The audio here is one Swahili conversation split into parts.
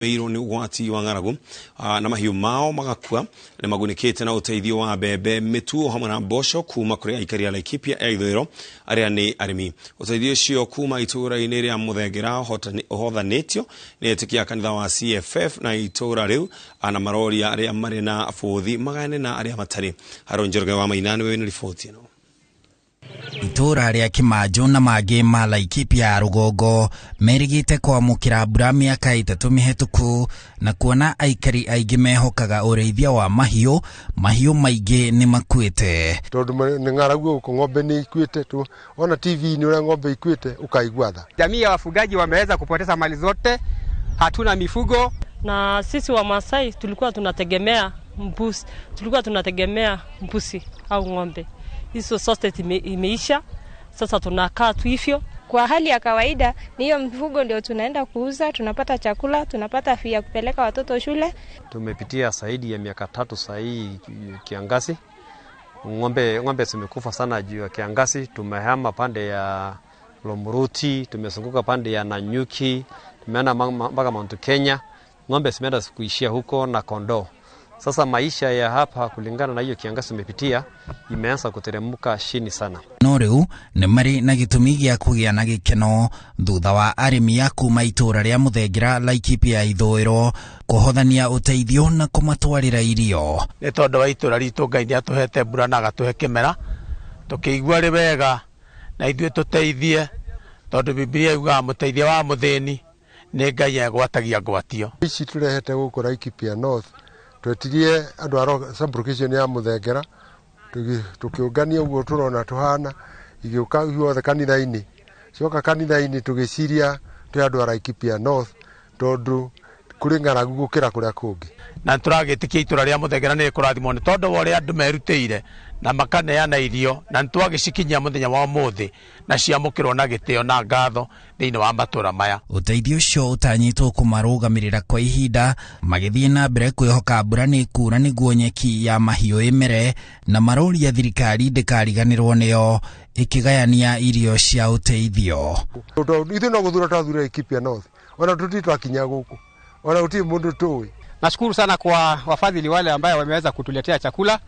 Meiro ni ugwati wa ng'aragu na mahiũ mao magakua nĩ magunĩkĩte na ũteithio wa mbembe mĩtu hamwe na mboco kuma kũrĩ aikari a Laikipia ya ithũĩro arĩa nĩ arĩmi. Ũteithio ũcio kuma itũũra-inĩ rĩa Mũthengera ũhothanĩtio nĩ etĩkia kanitha wa CFF na itũũra rĩu na maroria arĩa marĩ na bũthi magane na arĩa matarĩ. Haron Njoroge wa Maina nĩwe wĩna riboti ĩno. Itũũra rĩa Kĩmanjũ na mangĩ ma Laikipia ya rũgongo merigĩte kwamũkĩra mbura mĩaka 3 mĩhetũku na kuona aikari aingĩ mehokaga ũrĩithia wa mahiũ maingĩ nĩ makuĩte. Tondũ nĩ ng'aragu gũkũ ng'ombe nĩ ikuĩte tu, ona TV ni ũrĩa ng'ombe ikuĩte ukaigua tha. Jamii ya wafugaji wameweza kupoteza mali zote, hatuna mifugo. Na sisi wa Masai tulikuwa tunategemea mbuzi au ng'ombe. Hizo sote imeisha, sasa tunakaa tu hivyo. Kwa hali ya kawaida ni hiyo mfugo ndio tunaenda kuuza, tunapata chakula, tunapata fia kupeleka watoto shule. Tumepitia zaidi ya miaka 3 sahi kiangazi. Ng'ombe zimekufa sana juu ya kiangazi. Tumehama pande ya Lomuruti, tumezunguka pande ya Nanyuki, tumeenda mpaka Mount Kenya. Ng'ombe zimeenda kuishia huko na kondoo. Sasa maisha ya hapa kulingana na hiyo kiangazi tumepitia imeanza kuteremka chini sana. No rĩu nĩ marĩ na gĩtũmi gĩa kũgĩa na gĩkeno thutha wa arĩmi a kuma itũũra rĩa Mũthengera Laikipia ya ithũĩro kũhothania ũteithio na kũmatwarĩra irio. Nĩ tondũ wa itũũra ritũ Ngai nĩ atũhete mbura na agatũhe kĩmera, tũkĩigua rĩ wega na ithuĩ tũteithie, tondũ Biblia yugaga mũteithia wa mũthĩni nĩ Ngai egwatagia ngwatio. Ici tũrehete gũkũ Laikipia North twetirie andũ a sub-location ya Mũthengera, tukiungania uguo turona tuhana igĩuka ihuothe kanitha-inĩ. Coka kanitha-inĩ tũgĩciria twĩ andũ a Laikipia North tondũ kũrĩ ng'aragu gũkĩra kũrĩa kũngĩ. Na tũragĩtĩkia itũũra rĩa Mũthengera nĩ kũrathimwo nĩ tondũ wa ũrĩa andũ merutĩire na makaneana irio, na nĩtwagĩcikinyia mũthenya wa ũmũthĩ na ciamũkĩrwo na gĩtĩo na ngatho thĩinĩ wa matũũra maya. Ũteithio ũcio ũtanyĩtwo kũmarũgamĩrĩra kwa ihinda, magĩthiĩ na mbere kwĩhoka mbura nĩ kuura nĩguo nyeki ya mahiũ ĩmere, na maroria thirikari ndĩkariganĩrwo nĩyo ĩkĩgayania irio cia ũteithio. Ithuĩ no gũthura twathura Laikipia North, ona tũtirĩ twakinya gũkũ, ona gũtirĩ mũndũ tũĩ. Nashukuru sana kwa wafadhili wale ambao wameweza kutuletea chakula.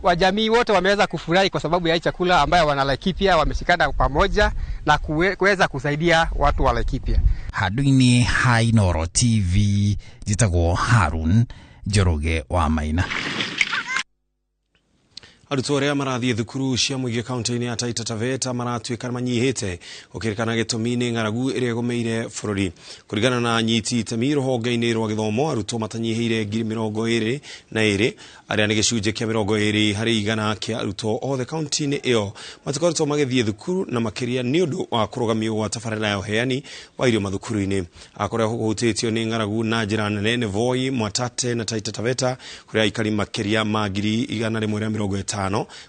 Wajamii wote wameweza kufurahi kwa sababu ya hii chakula ambayo wana Laikipia wameshikana pamoja na kuweza kusaidia watu wa Laikipia. Handũ-inĩ ha Inooro TV njĩtagwo Harun Njoroge wa Maina. Arutwo arĩa marathiĩ thukuru cia mũingĩ kaunti-inĩ ya Taita Taveta maratuĩka manyihĩte ũkĩrĩkana gĩtũmi nĩ ng'aragu ĩrĩa ĩgũmĩire bũrũri. Kũringana na nyiti itemi rũhonge-inĩ rwa gĩthomo, arutwo matanyihĩire 22,000 arĩa nĩ gĩcunjĩ kĩa 20 harĩ igana kĩa arutwo othe kaunti-inĩ ĩyo matikoretwo magĩthiĩ thukuru, na makĩria nĩ ũndũ wa kũrũgamio gwa tabarĩra ya ũheani wa irio mathukuru-inĩ. Kũrĩa hũhutĩtio nĩ ng'aragu na njĩra nene nĩ Voi, Mwatate na Taita Taveta, kũrĩa aikari makĩria ma 150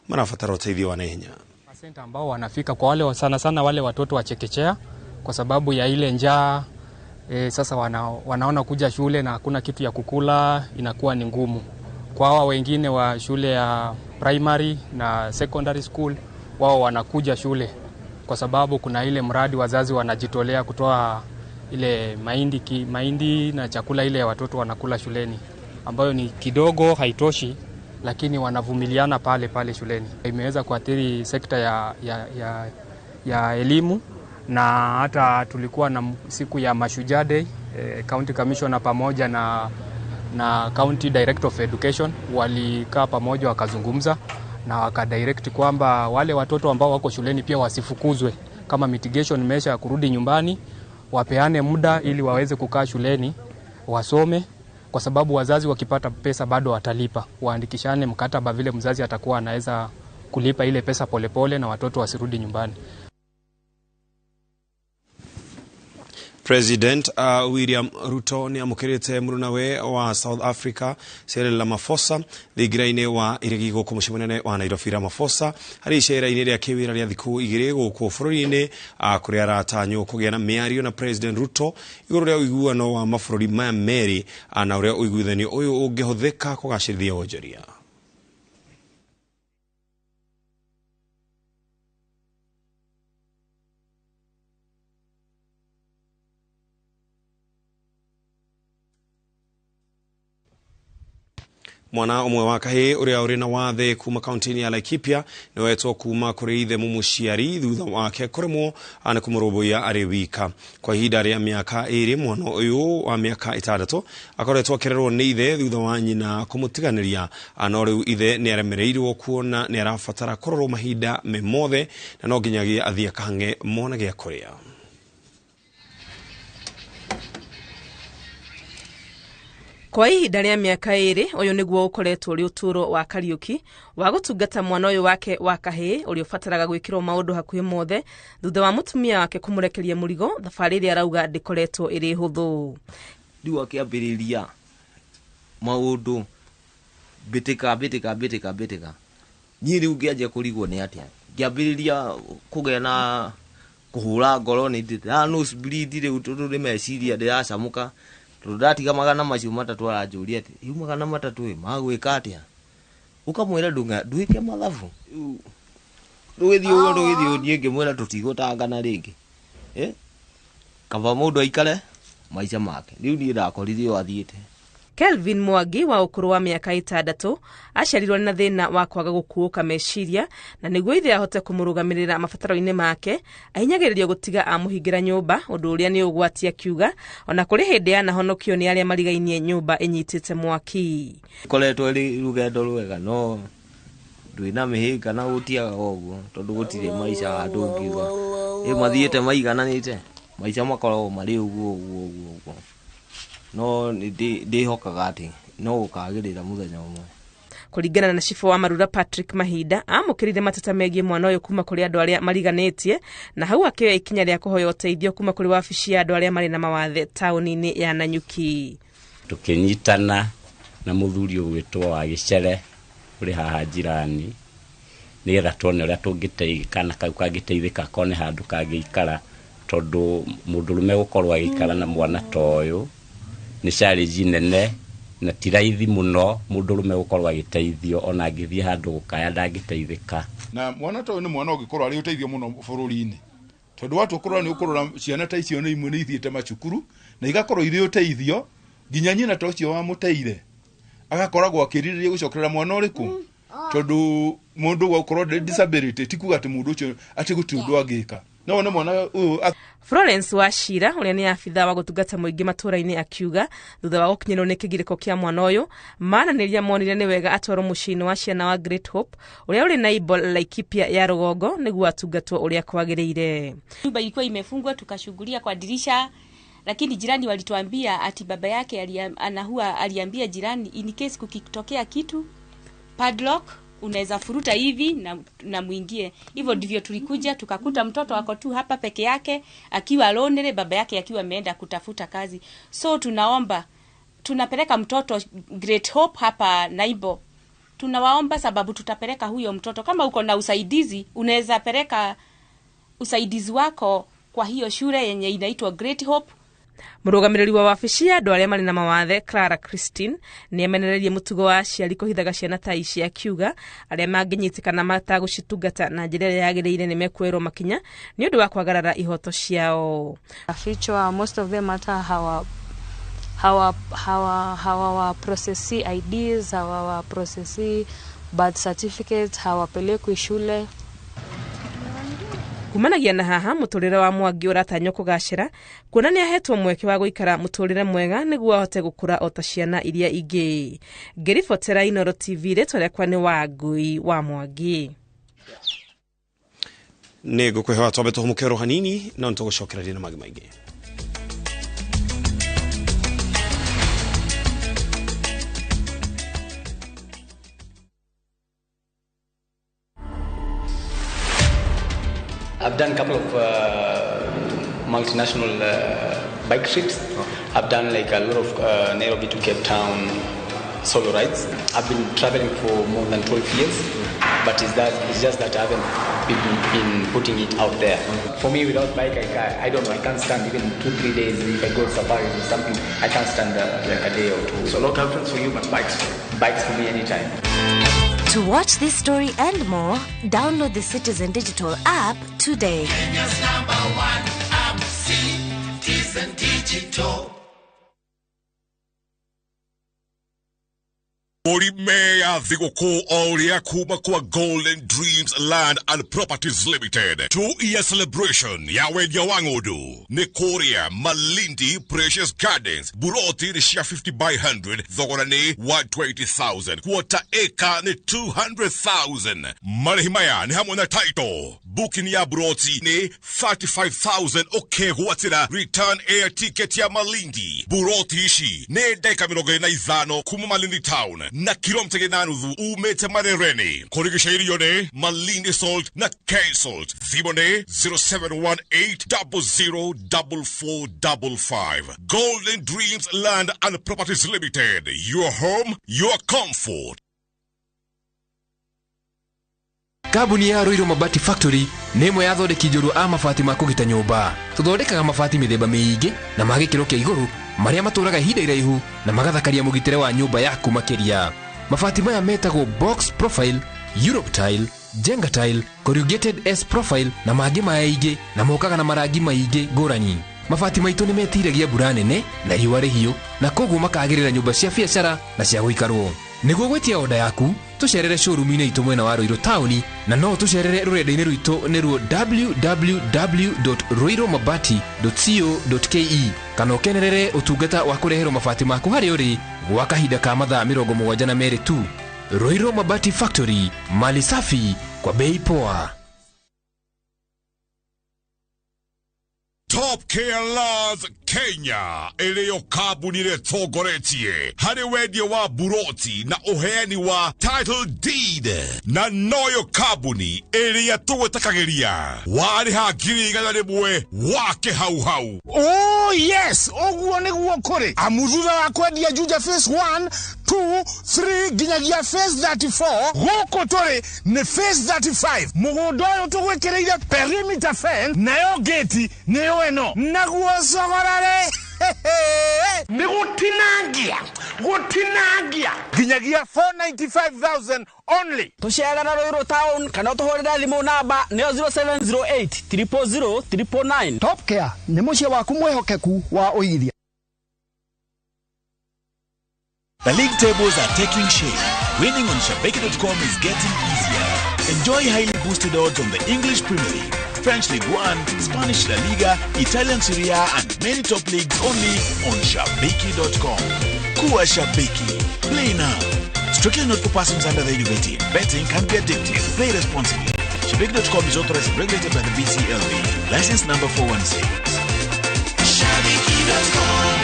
manafatara uteithio wa naihenya. Pasenta ambao wanafika kwa wale sana wale watoto wa chekechea kwa sababu ya ile njaa. Sasa wanaona kuja shule na hakuna kitu ya kukula, inakuwa ni ngumu. Kwa hawa wengine wa shule ya primary na secondary school, wao wanakuja shule kwa sababu kuna ile mradi wazazi wanajitolea kutoa ile mahindi na chakula ile ya watoto wanakula shuleni, ambayo ni kidogo, haitoshi, lakini wanavumiliana pale shuleni. Imeweza kuathiri sekta ya elimu, na hata tulikuwa na siku ya Mashujaa Day, County Commissioner pamoja na County Director of Education walikaa pamoja wakazungumza na wakadirect kwamba wale watoto ambao wako shuleni pia wasifukuzwe. Kama mitigation measure ya kurudi nyumbani, wapeane muda ili waweze kukaa shuleni wasome, kwa sababu wazazi wakipata pesa bado watalipa. Waandikishane mkataba vile mzazi atakuwa anaweza kulipa ile pesa polepole na watoto wasirudi nyumbani. President William Ruto ni amukĩrĩte mũrunawe wa South Africa Cyril Ramaphosa thigirainĩ wa irigi gũkũ mũciĩ mũnene wa Nairobi. Ramaphosa harĩ icera-inĩ rĩa kĩwĩra rĩa thikũ 2 gũkũ bũrũri-inĩ, kũrĩa aratanywo kũgĩa na mĩario na President Ruto igũrũ rĩa ũiguano wa mabũrũri maya merĩ, na ũrĩa ũiguithanio ũyũ ũngĩhũthĩka kũgacĩrithia wonjoria. Mwana umwe wa kahi uria uri na wathe kuma kaunti ya Laikipia ni wetwo kuma kuri ithe mumuciari thutha wake kuremwo ana kumurubuya ari wika. Kwa ihinda ria miaka iri mwana uyu wa miaka 6 akoretwo akirerwo ni ithe thutha wa nyina kumutiganiria. Ano riu ithe ni aremereirwo kuona ni arafatara kurorwo mahinda me mothe na no nginyagia athia kahange mona gia kuria. Kwa ihinda rĩa miaka ĩrĩ ũyũ nĩguo ũkoretwo ũrĩ ũtũũro wa Kariuki wa gũtungata mwana ũyũ wake wa kahĩĩ ũrĩa ũbataraga gwĩkĩrwo maũndũ hakuhĩ mothe thutha wa mũtumia wake kũmũrekeria mũrigo, thabarĩ ĩrĩa arauga ndĩkoretwo ĩrĩ hũthũ. Rĩu akĩambĩrĩria maũndũ mbĩtĩka niĩ rĩu ngĩanjia kũrigwo nĩ atĩa, ngĩambĩrĩria kũgĩa na kũhũra ngoro, nĩ ndĩra nose bleed rĩu tondũ nĩ meciria ndĩracamũka. Ndatiga magana macio matatũ aranjũria atĩ hiu magana matatũ magwĩka atĩa, ukamwĩra nduĩke mathabu rũgĩthiĩ niĩ ngĩmwĩra tũtigũtangana rĩngĩ kaba mũndũ aikare maica make. Rĩu niĩ ndakorire o athiĩte. Kelvin Mwangi wa ũkũrũ wa mĩaka 6 aciarirwo na thĩna wa kwaga gũkuũka meciria, na nĩguo ithe ahote kũmũrũgamĩrĩra mabataro-inĩ make ahinyagĩrĩrio gũtiga amũhingĩra nyũmba, ũndũ ũrĩa nĩ ũgwati akiuga ona kũrĩ hĩndĩ yanahonokio nĩ arĩa marigainie nyũmba ĩnyitĩte mwaki. Koretwo ĩrĩ rũgendo rwega no ndwĩna mĩhĩnga na gũtiaga ũguo tondũ gũtirĩ maica handũ ũngiuga mathiĩte maigananĩte, maica makoragwo marĩ ũguo no ndihokaga ati no gũkagĩrĩra mũthenya ũmwe. Kũringana na Cibũ wa Marura Patrick Mahinda amũkĩrire mateta megiĩ mwana ũyũ kuma kũrĩ andũ arĩa mariganĩtie, na hau akĩoya ikinya rĩa kũhoya ũteithio kuma kũrĩ wabici ya andũ arĩa marĩ na mawathe taũni-inĩ ya Nanyuki. Tũkĩnyitana na mũthuri ũgwĩtwo wa Gĩcere ũrĩ haha njirani nĩgetha tuone ũrĩa tũngĩteithĩka na kau kangĩteithĩka kone handũ kangĩikara, tondũ mũndũrũme gũkorwo agĩikara na mwana ta ũyũ ni challenge nene na tiraithi muno mũndũrũme gũkorwo agĩteithio ona angĩthiĩ handũ gũkaya ndangĩteithĩka. Na mwana ta ũyũ nĩ mwana ũngĩkorwo arĩ ũteithio mũno bũrũri-inĩ, tondũ watu ũkorwo nĩ ũkorwo ciana ta icio nĩ imwe nĩ ithiĩte macukuru na igakorwo irĩ ũteithio nginya nyina ta ũcio wa mũteire agakoragwo akĩrirĩria gũcokerera mwana ũrĩkũ, tondũ mũndũ gũkorwo disability ti kuga atĩ mũndũ ũcio atĩ gũtirĩ ũndũ angĩka. No nĩ mwana ũyũ. Florence Wachira ũrĩa nĩ abitha wa gũtungata mũingĩ matũũra-inĩ akiuga thutha wa gũkinyĩrwo nĩ kĩgirĩko kĩa mwana ũyũ maranĩria monire nĩ wega atwarwo mũciĩ-inĩ wa ciana wa Great Hope ũrĩa ũrĩ na Laikipia ya rũgongo nĩguo atungatwo ũrĩa kwagĩrĩire. Nyumba ilikuwa imefungwa, tukashughulia kwa dirisha, lakini jirani walituambia ati baba yake aliambia jirani in case kukitokea kitu padlock unaweza furuta hivi na muingie. Hivyo ndivyo tulikuja tukakuta mtoto wako tu hapa peke yake akiwa lonely, baba yake akiwa ameenda kutafuta kazi. So tunaomba, tunapeleka mtoto Great Hope hapa Naibo. Tunawaomba sababu tutapeleka huyo mtoto, kama uko na usaidizi unaweza peleka usaidizi wako kwa hiyo shule yenye inaitwa Great Hope. Mũrũgamĩrĩri wa wabici ya andũ arĩa marĩ na mawathe Clara Christine nĩ amenererie mũtugo wa aciari kũhithaga ciana ta ici akiuga arĩa mangĩnyitĩkana matagũcitungata na njĩra ĩrĩa yagĩrĩire nĩ mekuoerwo makinya nĩ ũndũ wa kwagarara ihoto ciao. Feature most of them matter how our process IDs, how our process birth certificates, how apelekwe shule. Kumanagia na haha mũtũrĩre wa Mwangi ũratanywo kũgacĩra kuona nĩ ahetwo mweke wa gũikara mũtũrĩre mwega nĩguo ahote gũkũra o ta ciana iria ingĩ. Ngĩribotera Inooro TV rĩtwa rĩakwa nĩ Wangui wa Mwangi. Nĩ ngũkwĩhoya twambe tũhũmũke hanini na nĩtũgũcokereria na mangĩ maingĩ. I've done a couple of multinational bike trips. I've done like a lot of Nairobi to Cape Town solo rides. I've been traveling for more than 12 years, but it's just that I haven't been putting it out there. For me, without bike, I don't know, I can't stand even 2-3 days. If I go safari or something, I can't stand like a day or two. So no preference for you, but bikes? Bikes for me anytime. To watch this story and more, download the Citizen Digital app today. Kenya's #1 app, Citizen Digital. Orimea Vigoko Oria Kuma Kwa Golden Dreams Land and Properties Limited. 2-year celebration Yawe Yawangodu. Nekoria Malindi Precious Gardens. Buroti the share 50 by 100. Zogorane 120,000. Quarter acre ne 200,000. Marihimaya ni hamona title. Booking ya Buroti ne 35,000. Okay, huatira return air ticket ya Malindi. Buroti ishi ne deka minoge na izano kuma Malindi town. Na kilomita genanuzu umete marereni. Korigisha yone Malindi salt na K-salt. Zibone 0718-004455. Golden Dreams Land and Properties Limited. Your home, your comfort. Kabuni ya Roiro Mabati Factory nemo yathondeki njuru a mabati ma kugita nyumba. Tuthondekaga mabati mithemba miingi na magikiro kia iguru maria maturaga ihinda iraihu na magathakaria mugitire wa nyumba yaku makiria. Mabati maya metagwo box profile, Europe tile, Jenga tile, corrugated S profile na mangĩ maingĩ na mokaga na marangi maingĩ ngũrani. Mabati maitũ nĩ metiragia mbura nene na riũa rĩhiũ na koguo makagĩrĩra nyũmba cia biacara na cia gũikarwo. Nĩguo gwetia oda yaku tucerere showroom-inĩ itũ mwena wa Roiro town na no tucerere rũrenda-inĩ rwitũ nĩruo www.roiromabati.co.ke kana ũkenerere ũtungata wa kũreherwo mabati maku harĩa ũrĩ gwa kahinda ka mathaa 72 tu. Roiro Mabati Factory, mali safi kwa bei poa. Top Care Laws Kenya eleo kabuni le togoretie hane wedio wa buroti na oheani wa title deed na noyo kabuni elea towe takageria wale hagiri gana mwe wake hau hau. Oh yes, oguone guokore amuzuza wa kwedia juja phase 1 2 3 ginyagia phase 34 goko tore ne phase 35 mugondoyo tugwekereire perimeter fence nayo gate neyo eno naguosogorare ni gutinangia ginyagia 495,000 only. Tushare na Roiro town kana tuhorera thimo namba neo 0708 000 999. Top Care ni mucie waku mwehokeku wa uigithia. The league tables are taking shape. Winning on Shabeki.com is getting easier. Enjoy highly boosted odds on the English Premier League, French League 1, Spanish La Liga, Italian Serie A, and many top leagues only on Shabeki.com. Kuwa Shabeki. Play now. Strictly not for persons under the age of 18. Betting can be addictive. Play responsibly. Shabeki.com is authorized and regulated by the BCLB. License number 416. Shabeki.com.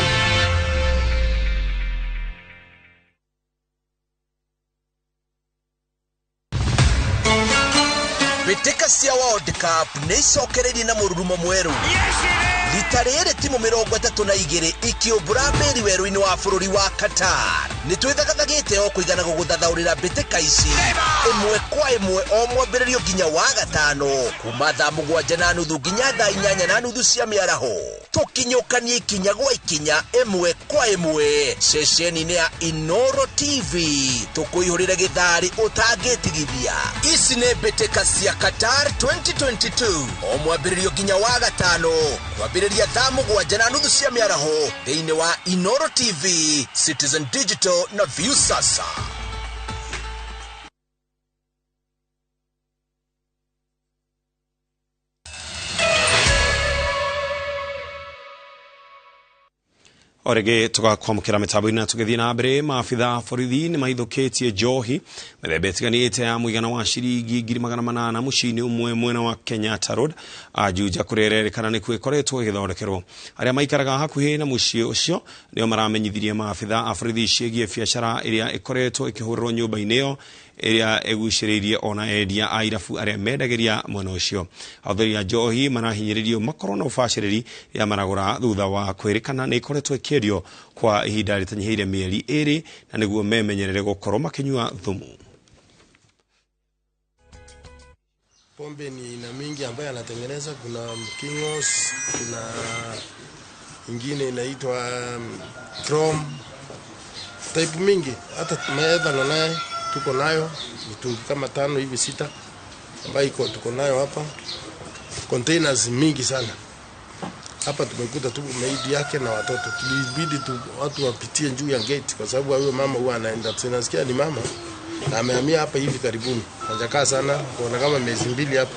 Beteka cia World Cup nĩ icokereirie na mũrurumo mwerũ. Rita rĩrĩ timu 32 ikiũmbũra mbĩri werũ-inĩ wa bũrũri wa Qatar. Nĩ twĩthagathagĩte o kũigana gũgũthathaũrĩra mbĩtĩka ici ĩmwe kwa ĩmwe o mwambĩrĩrio nginya wa gatano kuma thaa 7:30 nginya thaa 8:30 cia mĩaraho. Tũkinyũkanie ikinya gwa ikinya ĩmwe kwa ĩmwe ceceni-inĩ ya Inoro TV. Tũkũihũrĩre gĩtharĩ ũtangĩtigithia. Ici nĩ mbĩtĩka cia Qatar 2022 o mwambĩrĩrio nginya wa gatano kwambĩrĩria thaa 7:30 cia mĩaraho thĩinĩ wa Inoro TV, Citizen Digital na View Sasa. Orege tugakwamukira mitambo-ini na tugithii na mbere. Maabitha borithi ni maithukitie njohi mithemba itiganite ya muigana wa ciringi 800,000 muciini umwe mwena wa Kenyatta Road ajuja kurererekana ni kwikoretwo igithondekerwo. Aria maikaraga hakuhi na mucii ucio nio maramenyithirie maabitha a borithi ciĩgiĩ biacara iria ikoretwo ikihurwo nyumba-ini iyo iria egucĩrĩirie ona endia a irabu aria mendageria mwena ucio. Ahũthĩri a njohi marahinyĩrĩrio makorwo na ũbacĩrĩri ya maragũra thutha wa kwĩrĩkana nĩ ikoretwo ikĩendio kwa ihinda rĩtanyihiire mĩeri 2 na nĩguo memenyerere gũkorwo makinyua thumu. Pombe ni aina mingi ambayo anatengeneza. Kuna Kingos, kuna ingine inaitwa Chrome, type mingi. Hata maedhano naye tuko nayo mitungi kama 5 hivi 6 ambayo tuko nayo hapa, containers mingi sana. hapa tumekuta tu maidi yake na watoto. Tulibidi tu watu wapitie juu ya gate kwa sababu huyo mama huwa anaenda. Tunasikia ni mama amehamia hapa hivi karibuni. Hajakaa sana, kuna kama miezi 2 hapa.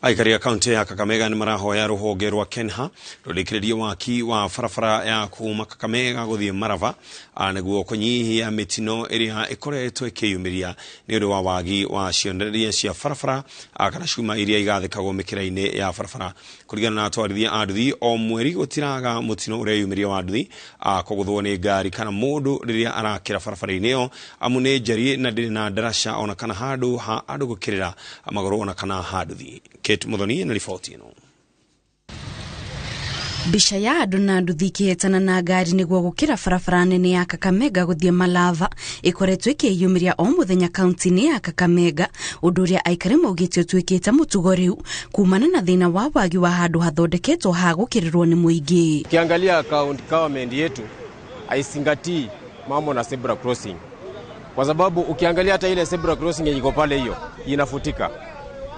Aikari ya kaunti ya Kakamega ni marahoya ruhonge rwa Kenha rurikiriria waki wa farafara ya kuma Kakamega guthie Marava niguo kunyihia mitino iria ikoretwo ikiyumiria ni undu wa wagi wa cionereria cia farafara kana cuma iria igathikagwo mikira-ini ya farafara kurigana na atwarithia a nduthi o mweri gutiraga mutino uria yumiria wa nduthi kuguthwo ni ngari kana mundu riria arakira farafara-ini yo amune njari na ndiri na ndarasha ona kana handu ha andu gukirira maguru ona kana handuthi. Mudhoni na ripoti ino. Bisha ya andu na nduthi ikihetana na ngari niguo gukira barabara nene ya Kakamega guthie Malava ikoretwo ikiyumiria o muthenya kaunti-ini ya Kakamega undu uria aikari maugite utwikite mutugo riu kumana na thina wa wagi wa handu hathondeketwo ha gukirirwo ni muingi. Ukiangalia government yetu haizingatii mambo na zebra crossing, kwa sababu ukiangalia hata ile zebra crossing iko pale hiyo inafutika.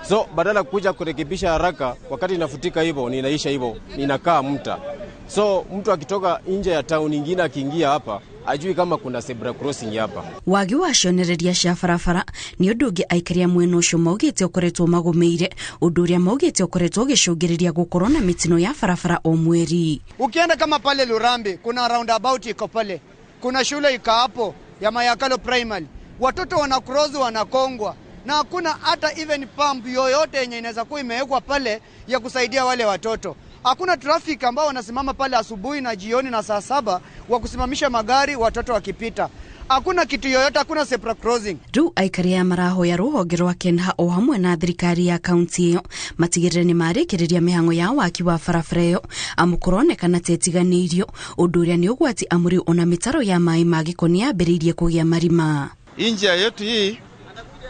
So badala kuja kurekebisha haraka wakati inafutika hivyo ni inaisha hivyo inakaa mta. So mtu akitoka nje ya town nyingine akiingia hapa ajui kama kuna zebra crossing hapa. Wagi wa cionereria cia barabara ni undu ungi aikaria mwena ucio maugite ukoretwo magumeire undu uria maugite ukoretwo gicungiriria gukorwo na mitino ya barabara o mweri. Ukienda kama pale Lurambi kuna roundabout iko pale, kuna shule iko hapo ya Mayakalo Primary, watoto wanacross wanakongwa na hakuna hata even pump yoyote yenye inaweza kuwa imewekwa pale ya kusaidia wale watoto. Hakuna traffic ambao wanasimama pale asubuhi na jioni na saa 7 wa kusimamisha magari watoto wakipita. Hakuna kitu yoyote, hakuna zebra crossing. Riu aikari ya marahoya ruhonge rwa Kenha o hamwe na thirikari ya kaunti iyo matigirire ni marikiriria mihango ya waki wa barabara iyo amukuronekana tetiganiirio undu uria ni ugwati amuri ona mitaro ya mai magiko ni yambiriirie kugia marima. Njia yetu hii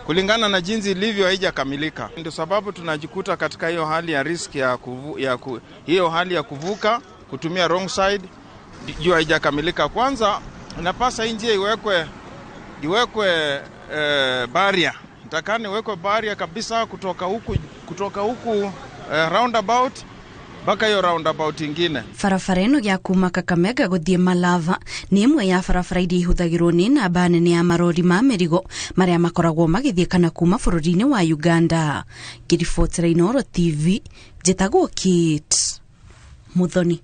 kulingana na jinsi ilivyo haijakamilika. Ndio sababu tunajikuta katika hiyo hali ya risk hiyo hali ya kuvuka kutumia wrong side juu haijakamilika. Kwanza inapasa njia iwekwe barrier. Nitakani iwekwe barrier kabisa kutoka huku roundabout baka hiyo roundabout ingine. Barabara ino ya kuma Kakamega guthie Malava ni imwe ya barabara iria ihuthagirwo ni namba nene ya marori ma mirigo maria makoragwo magithie kana kuma bururi-ini wa Uganda. Giribotera Inooro TV, njitagwo Kit Muthoni.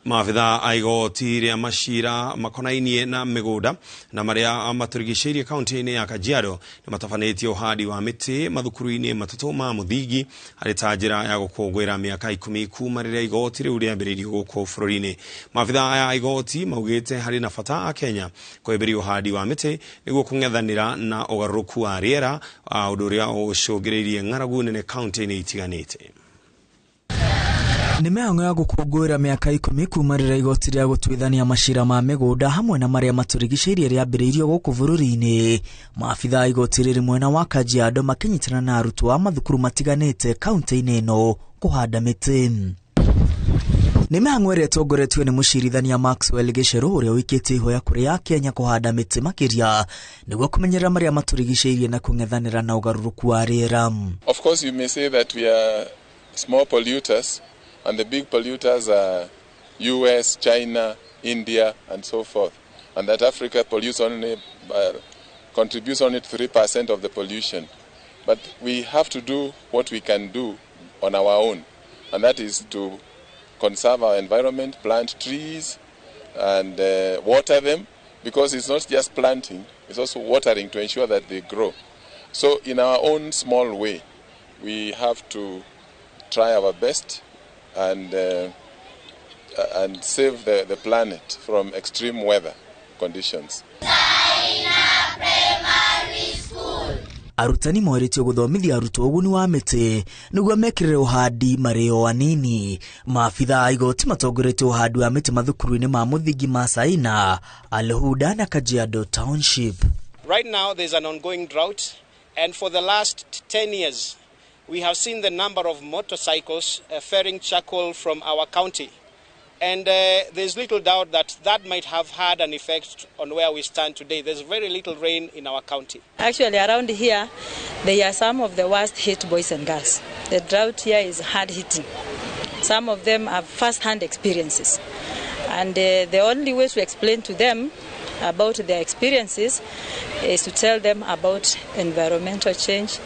Maafitha aigoti ria mashira makonainie na migunda na maria maturigiceirie kaunti-ini ya Kajiado ni matafanitio hadi wa miti mathukuru-ini matatu ma muthigi hari ta njira ya gukungwira miaka 10 kuma riria igoti riu riambiriirio guku bururi-ini. Maafitha aya igoti maugite hari na bata a Kenya kwemberio hadi wa miti niguo kung'ethanira na ugaruruku wa riera undu uria ucungiriirie ng'aragu nene kaunti-ini itiganite. Ni mihango ya gukungwira miaka 10 kuma riria igoti ria gutwithania mashira ma migunda hamwe na maria maturigiceirie riambiriirio guku bururi-ini. Maafitha igoti riri mwena wa Kajiado makinyitana na arutwo a mathukuru matiganite kaunti-ini ino kuhanda miti. Ni mihango iria itongoretio ni mucirithania Maxwell Gicheru uria wikite ihoya kuri a Kenya kuhanda miti makiria niguo kumenyerera maria maturigiceirie na kung'ethanira na ugaruruku wa riera. Of course you may say that we are small polluters and the big polluters are US, China, India and so forth, and that Africa pollutes only contributes only 3% of the pollution. But we have to do what we can do on our own, and that is to conserve our environment, plant trees and water them, because it's not just planting, it's also watering to ensure that they grow. So in our own small way, we have to try our best and save the planet from extreme weather conditions. Arutani moeretio guthomithia arutwo uguni wa miti niguo mekirire uhandi mari o anini. Maafitha a igoti matongoretie uhandi wa miti mathukuru-ini ma muthingi ma Saina, Alhuda na Kajiado Township. Right now there's an ongoing drought, and for the last 10 years we have seen the number of motorcycles ferrying charcoal from our county And there's little doubt that might have had an effect on where we stand today. There's very little rain in our county. Actually, around here, they are some of the worst hit boys and girls. The drought here is hard hitting. Some of them have first-hand experiences. And the only way to explain to them about their experiences is to tell them about environmental change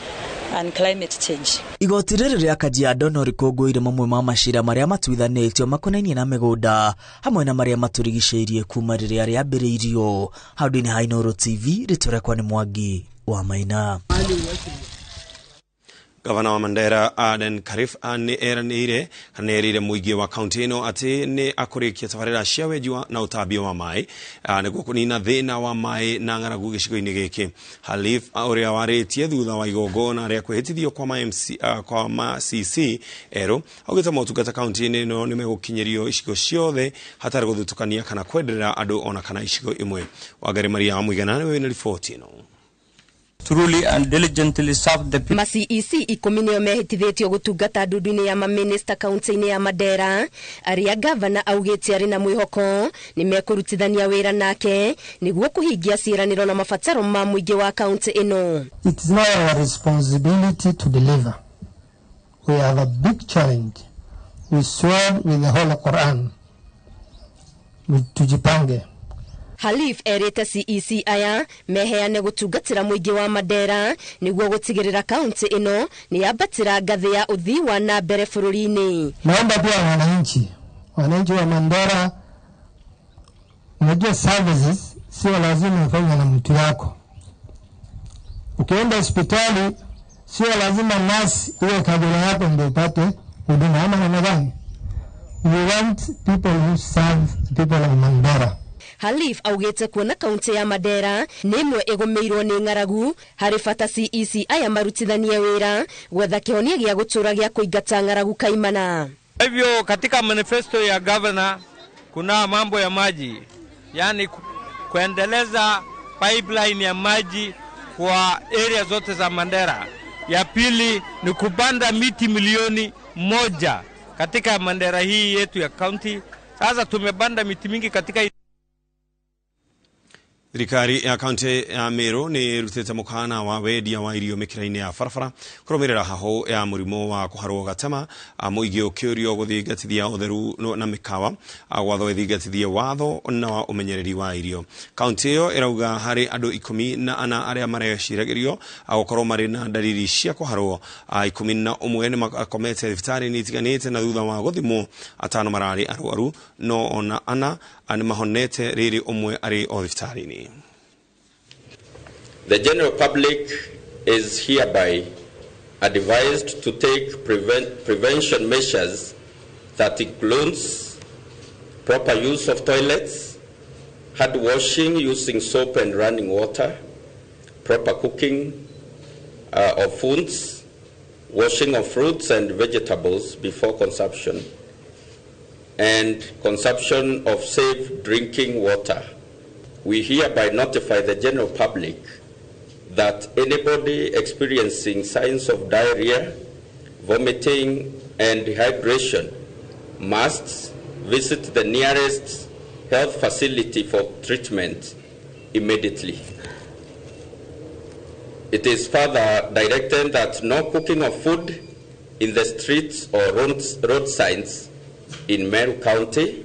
and climate change. Igoti rĩrĩ rĩa Kajiado no rĩkũngũĩire mamwe ma macira marĩa matuithanĩtio makonainie na mĩgũnda hamwe na marĩa matũrigicĩirie kuma rĩrĩa rĩambĩrĩirio. Handũ-inĩ ha Inooro TV rĩtũrekwa nĩ Mwangi wa Maina. Gavana wa Mandera Aden Karif ni eranire kanerire muigi wa kaunti ino ati ni akurikia tabarira cia wenjwa na utabia wa mai niguo kunina thina wa mai na ng'aragu gicigo-ini giki. Halif uria waritie thutha wa igongona ria kwihitithio kwa MCC ero augite motungata kaunti ino ni megukinyirio icigo ciothe hatari guthutukania kana kwenderera andu ona kana icigo imwe. Wangari Maria Muigana ni ripoti ino. Truly and diligently serve the people. MCC ikuminio mehitithitio gutungata ndundu-ini ya maminista kaunti-ini ya Mandera aria gavana augite ari na mwihoko ni mekurutithania wira nake niguo kuhingia ciiraniro na mabataro ma muingi wa kaunti ino. It is now our responsibility to deliver. We have a big challenge. We swear with the Holy Quran. Tujipange. Halif erete CEC aya meheane gutungatira muingi wa Mandera niguo gutigirira kaunti ino ni yabatira ngathi ya uthii wa na mbere bururi-ini. Naomba pia wananchi wa Mandera, unajua services sio lazima ufanye na mtu yako. Ukienda hospitali sio lazima nurse iwe kabila yako ndio upate huduma ama namna gani. We want people who serve the people of Mandera. Halif augete kuona kaunti ya Mandera nimwe egomeirwo ni ng'aragu hari bata CEC aya marutithanie wira gwetha kihonia gia gutura gia kuingata ng'aragu kaimana. Hivyo katika manifesto ya governor kuna mambo ya maji, yani kuendeleza pipeline ya maji kwa area zote za Mandera. Ya pili ni kupanda miti milioni 1 katika Mandera hii yetu ya county. Sasa tumepanda miti mingi katika Thirikari ya kaunti ya Meru ni rutite mukana wa wendia wa irio mikira-ini ya barabara kurumirira haho ya murimo wa kuharwo gatema muigi ukiurio guthingatithia utheru na mikawa gwatho ithingatithie watho na wa umenyereri wa irio. Kaunti iyo irauga hari andu 14 aria mareciragirio gukorwo mari na dalili cia kuharwo 11 ni makomete thibitari-ini itiganite na thutha wa guthimwo 5 marari arwaru no ona ana ani mahonete riri umwe ari o thibitari-ini. The general public is hereby advised to take prevention measures that includes proper use of toilets, hand washing using soap and running water, proper cooking of foods, washing of fruits and vegetables before consumption, and consumption of safe drinking water. We hereby notify the general public that anybody experiencing signs of diarrhea, vomiting, and dehydration must visit the nearest health facility for treatment immediately. It is further directed that no cooking of food in the streets or road signs in Meru County,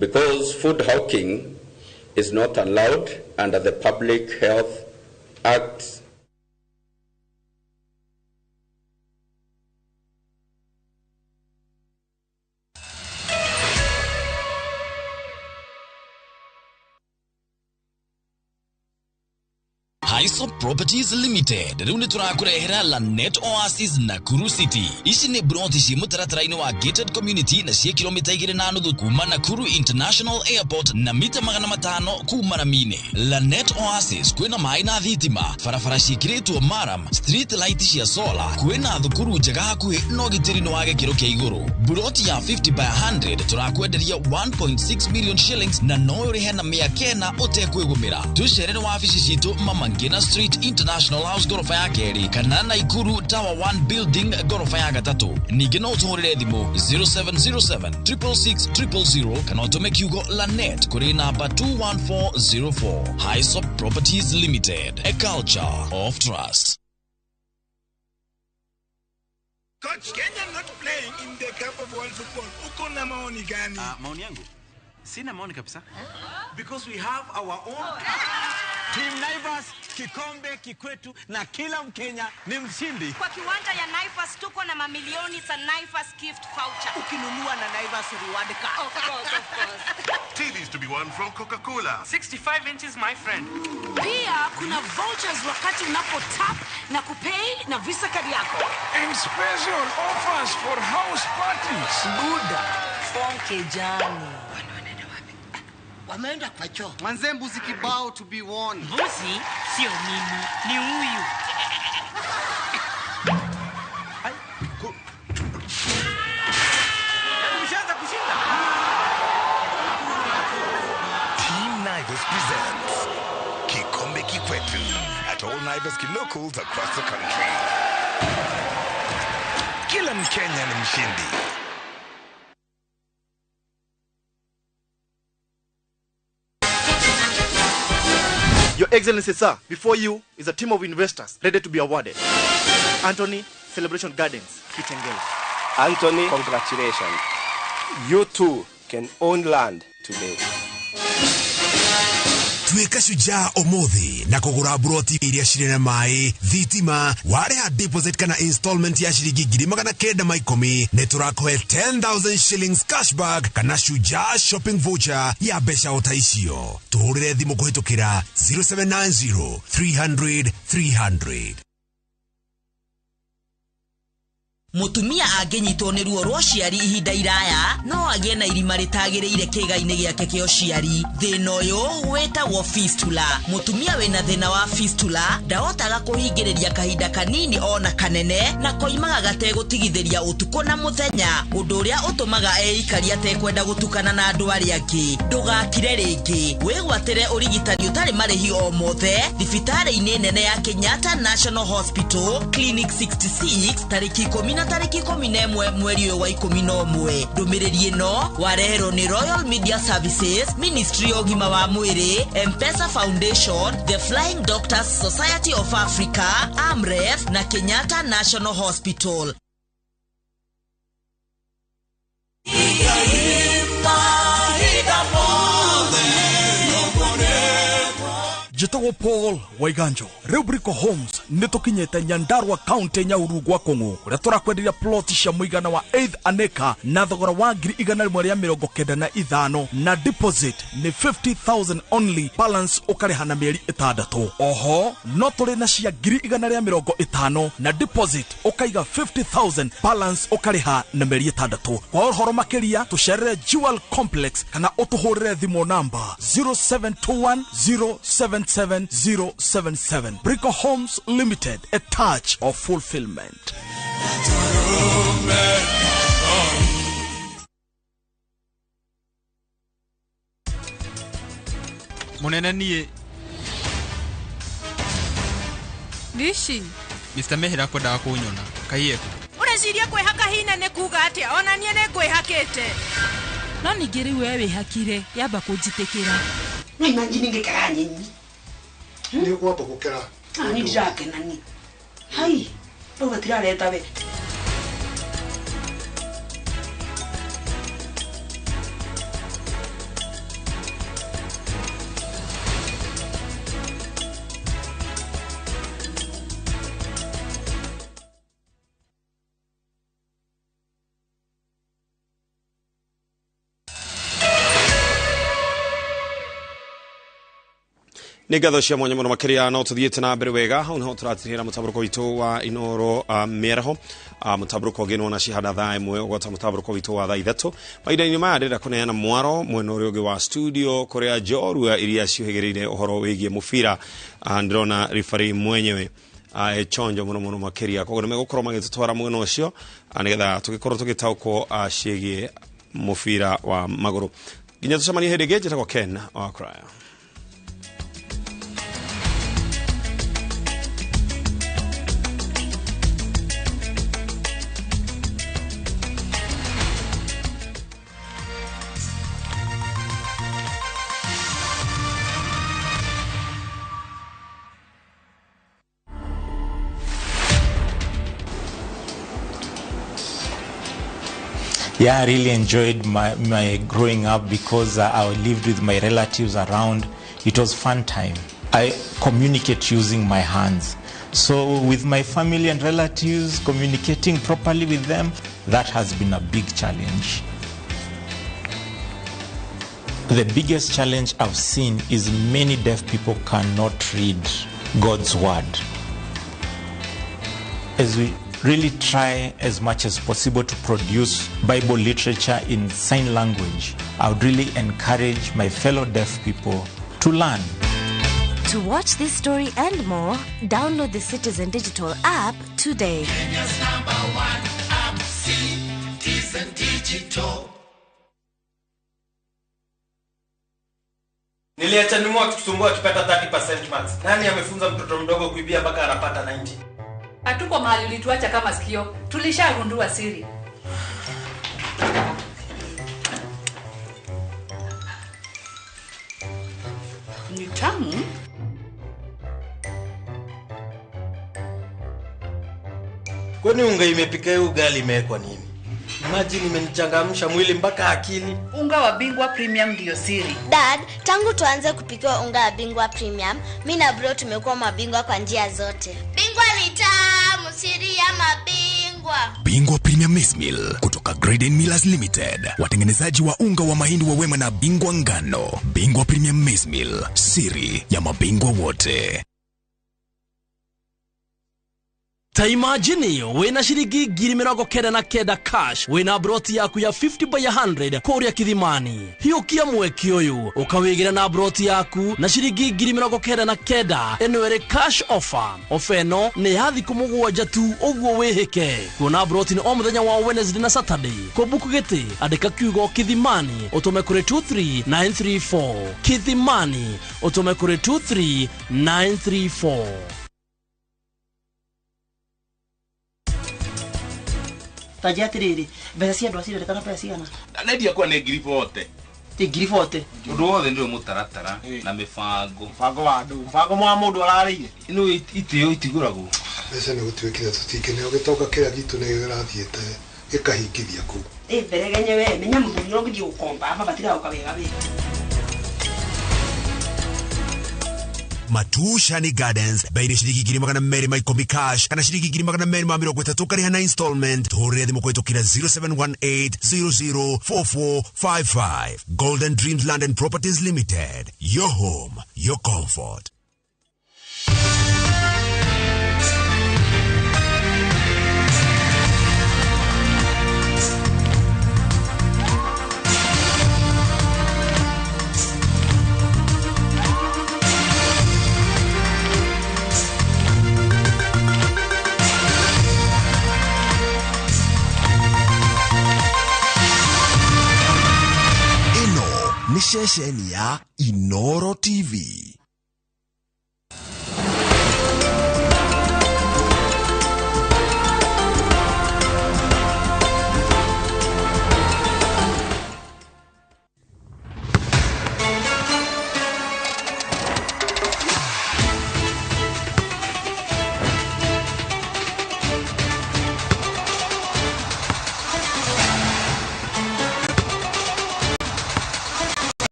because food hawking is not allowed under the Public Health Act. Highsop Properties Limited rune turakurehera Lanet Oasis Nakuru City. Ici ni bronti ci mutaratara-ini wa gated community na cia kilomita 2.5 kuma Nakuru International Airport na mita 500 kuma Ramine. Lanet Oasis kwina mai na thitima, barabara cikiritwo maram, street light cia solar, kwina thukuru njega hakuhi no gitiri no wage kiro kia iguru. Broti ya 50 by 100 turakwenderia 1.6 million shillings na no urihe na miaka na utekwigumira. Tucerere wa afisi citu Mama Kigina Street International House gorofa ya keri kana Naikuru Tower 1 Building gorofa ya gatatu. Ningĩ no ũtũhũrĩre thimũ 0707 666 000 kana ũtũme kiugo Lanet kũrĩ namba 21404. Highsop Properties Limited, a culture of trust. Coach, Kenya not playing in the Cup of World Football. Uko na maoni gani? Maoni yangu? Sina maoni kabisa. Because we have our own Team Naivas, kikombe kikwetu na kila Mkenya ni mshindi. Kwa kiwanja ya Naivas tuko na mamilioni za Naivas gift voucher. Ukinunua na Naivas reward card. Of course. TVs to be won from Coca-Cola. 65 inches, my friend. Pia kuna vouchers wakati unapo tap na kupay na Visa card yako. And special offers for house parties. Buda, fonke jani. Wameenda kwa choo. Manze mbuzi kibao to be won. Mbuzi sio mimi, ni huyu. Mshaanza kushinda. Team Naivas presents Kikombe Kikwetu at all Naivas locals across the country. Kila Mkenya ni mshindi. Your Excellency, sir, before you is a team of investors ready to be awarded. Anthony, Celebration Gardens, Kitengela. Anthony, congratulations. You too can own land today. Tuika shujaa omothi na kugura broti iria cirena mai thitima wareha deposit kana installment ya shilingi 910 ne turakohe 10,000 shillings cashback kana shujaa shopping voucher ya besha otaicio tuhurire thimu kuhitukira 0790 300 300. Mutumia angenyitwo ni ruo rwa ciari ihinda iraya no agie na irima ritagiriire kiga-ini giake kio ciari. Thina uyu wetagwo fistula. Mutumia wina thina wa fistula ndahotaga kuhingiriria kahinda kanini ona kanene na koimaga gategutigithiria utuko na muthenya, undu uria utumaga eikaria tekwenda gutukana na andu aria angi. Ndugakire ringi, wigwatire urigitani utari marihi o mothe thibitari-ini nene ya Kenyatta National Hospital Clinic 66 tariki 10 tariki 11 mweri wa 11. Ndumiriri ino warehero ni Royal Media Services, Ministry of Gima wa Mwiri, M-Pesa Foundation, The Flying Doctors Society of Africa, AMREF na Kenyatta National Hospital. Jitago Paul Waiganjo Rubrico Homes nitukinyete Nyandarua County Nyahurugwa Kongo kuria turakwenderia plot cia muigana wa 8 aneka na thogora wa 195 na deposit ni 50,000 only, balance ukarihana mieri 6. Oho no turi na cia 150 na deposit ukaiga 50,000, balance ukariha na mieri 6. Kwa uhoro makiria tucerere Jewel Complex kana utuhurire thimo namba 0721077077. Brico Homes Limited, a touch of fulfillment. Munene nie Nishi Mr. Mehira kwenda kunyona kaieku ureciria kwihaka hina ne kuga atia ona nie ne kwihakite no ningiri wewe hakire yamba kunjitikira no imagine ngikara nyinyi ni kwamba gukera ni ndake nani hai ndo batirareta we Nigatho cia mwanya muno makiria no tuthiete na mbere wega hau no turatirira mutaburuko witu wa inoro meraho mutaburuko gino na cihada thaa imwe ugota mutaburuko witu wa thaa 3 maida-ini maya ndira kuneana mwaro mwena uria ungi wa studio kuria jorua iria ciuhigirire uhoro wigie mubira ndirona referee mwenyewe chonjo muno makiria koguo nimegukoro magitutwara mwena ucio nigetha tugikorwo tugitaukwo ciigie mubira wa maguru nginya tucemanie hindi ingi njitagwo Ken wa Craya. Yeah, I really enjoyed my growing up because I lived with my relatives around. It was fun time. I communicate using my hands. So with my family and relatives, communicating properly with them, that has been a big challenge. The biggest challenge I've seen is many deaf people cannot read God's word. As we really try as much as possible to produce Bible literature in sign language, I would really encourage my fellow deaf people to learn. To watch this story and more, download the Citizen Digital app today. Kenya's #1 app, Citizen Digital. Niliacha nyuma akitusumbua akipata 30% marks. Nani amefunza mtoto mdogo kuibia mpaka anapata 90? Hatuko mahali ulituacha kama sikio. Tulishagundua siri. Ni tamu. Kwani unga imepika ugali imewekwa nini? Imagine imenichangamsha mwili mpaka akili. Unga wa Bingwa Premium ndio siri. Dad, tangu tuanze kupika unga wa Bingwa Premium, mimi na bro tumekuwa mabingwa kwa njia zote. Bingwa ni tamu, siri ya mabingwa. Bingwa Premium Maize Meal kutoka Graden Millers Limited, watengenezaji wa unga wa mahindi wa Wema na Bingwa ngano. Bingwa Premium Maize Meal, siri ya mabingwa wote. Ta imagine wena shiringi 99 cash wena broti yaku ya 50 by 100 koria Kithimani. Hiukia mweki uyu ukawigira na broti yaku na shiringi 99 enwere cash offer. Ofeno ni hathi kumugwanja tu uguo wihike. Kuona broti ni o muthenya wa Wednesday na Saturday. Kubuku giti andika kiugo Kithimani utume kuri 23934. Kithimani utume kuri 23934. Tajatiriri, besa cia ndwa cirereka na besa ciana. Nadia kwa ne grifote. Ti grifote. Undu wothe ndio mutaratara na mifango. Fango wa ndu, fango mwa mundu ararire. Ino itio itiguragwo. Besa ne gutwikira tutikene ugitoka kira gitu ne girathiete gikahingithia ku. Beregenye we menya mundu nyo ngithi ukomba aba batira ukabega be. Matushani Gardens baire shiringi 200 cash kana shiringi 230 kariha na installment thore thimo kwetokira 0718004455. Golden Dreams Land and Properties Limited, your home, your comfort. Ni shesheni ya Inoro TV.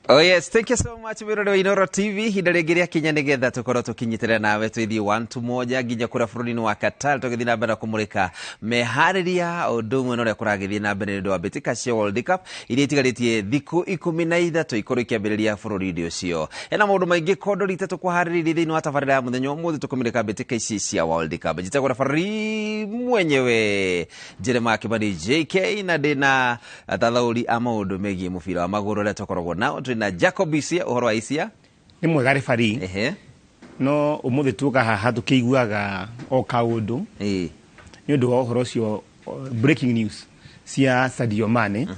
Oh yes, thank you so much Mirode wa Inoro TV. Hidaregeria Kenya nigetha tukorwo tukinyitira nawe twethi wantu moja nginya kura buruni wa Qatar tugithi na mbere kumurika mehariria undu mwe no kuragithi na mbere ndo abetika cia World Cup iria itigaritie thiku 13 ikorwo ikiambiriria bururi ndio cio. Ena maundu maingi kondorite tukuhaririria thiini wa tabarira ya muthenya umuthi tukumurika abetika ici cia World Cup. Jitagura fari mwenyewe Jeremiah Kibani JK na dina tathauri ama maundu megie mubira wa maguru ria tukoragwo nao na Jacob Isia uhoro wa Isia ni mwega referee no umuthi tuka haha tukiguaga o kaundu ni undu wa uhoro cio breaking news cia Sadio Mane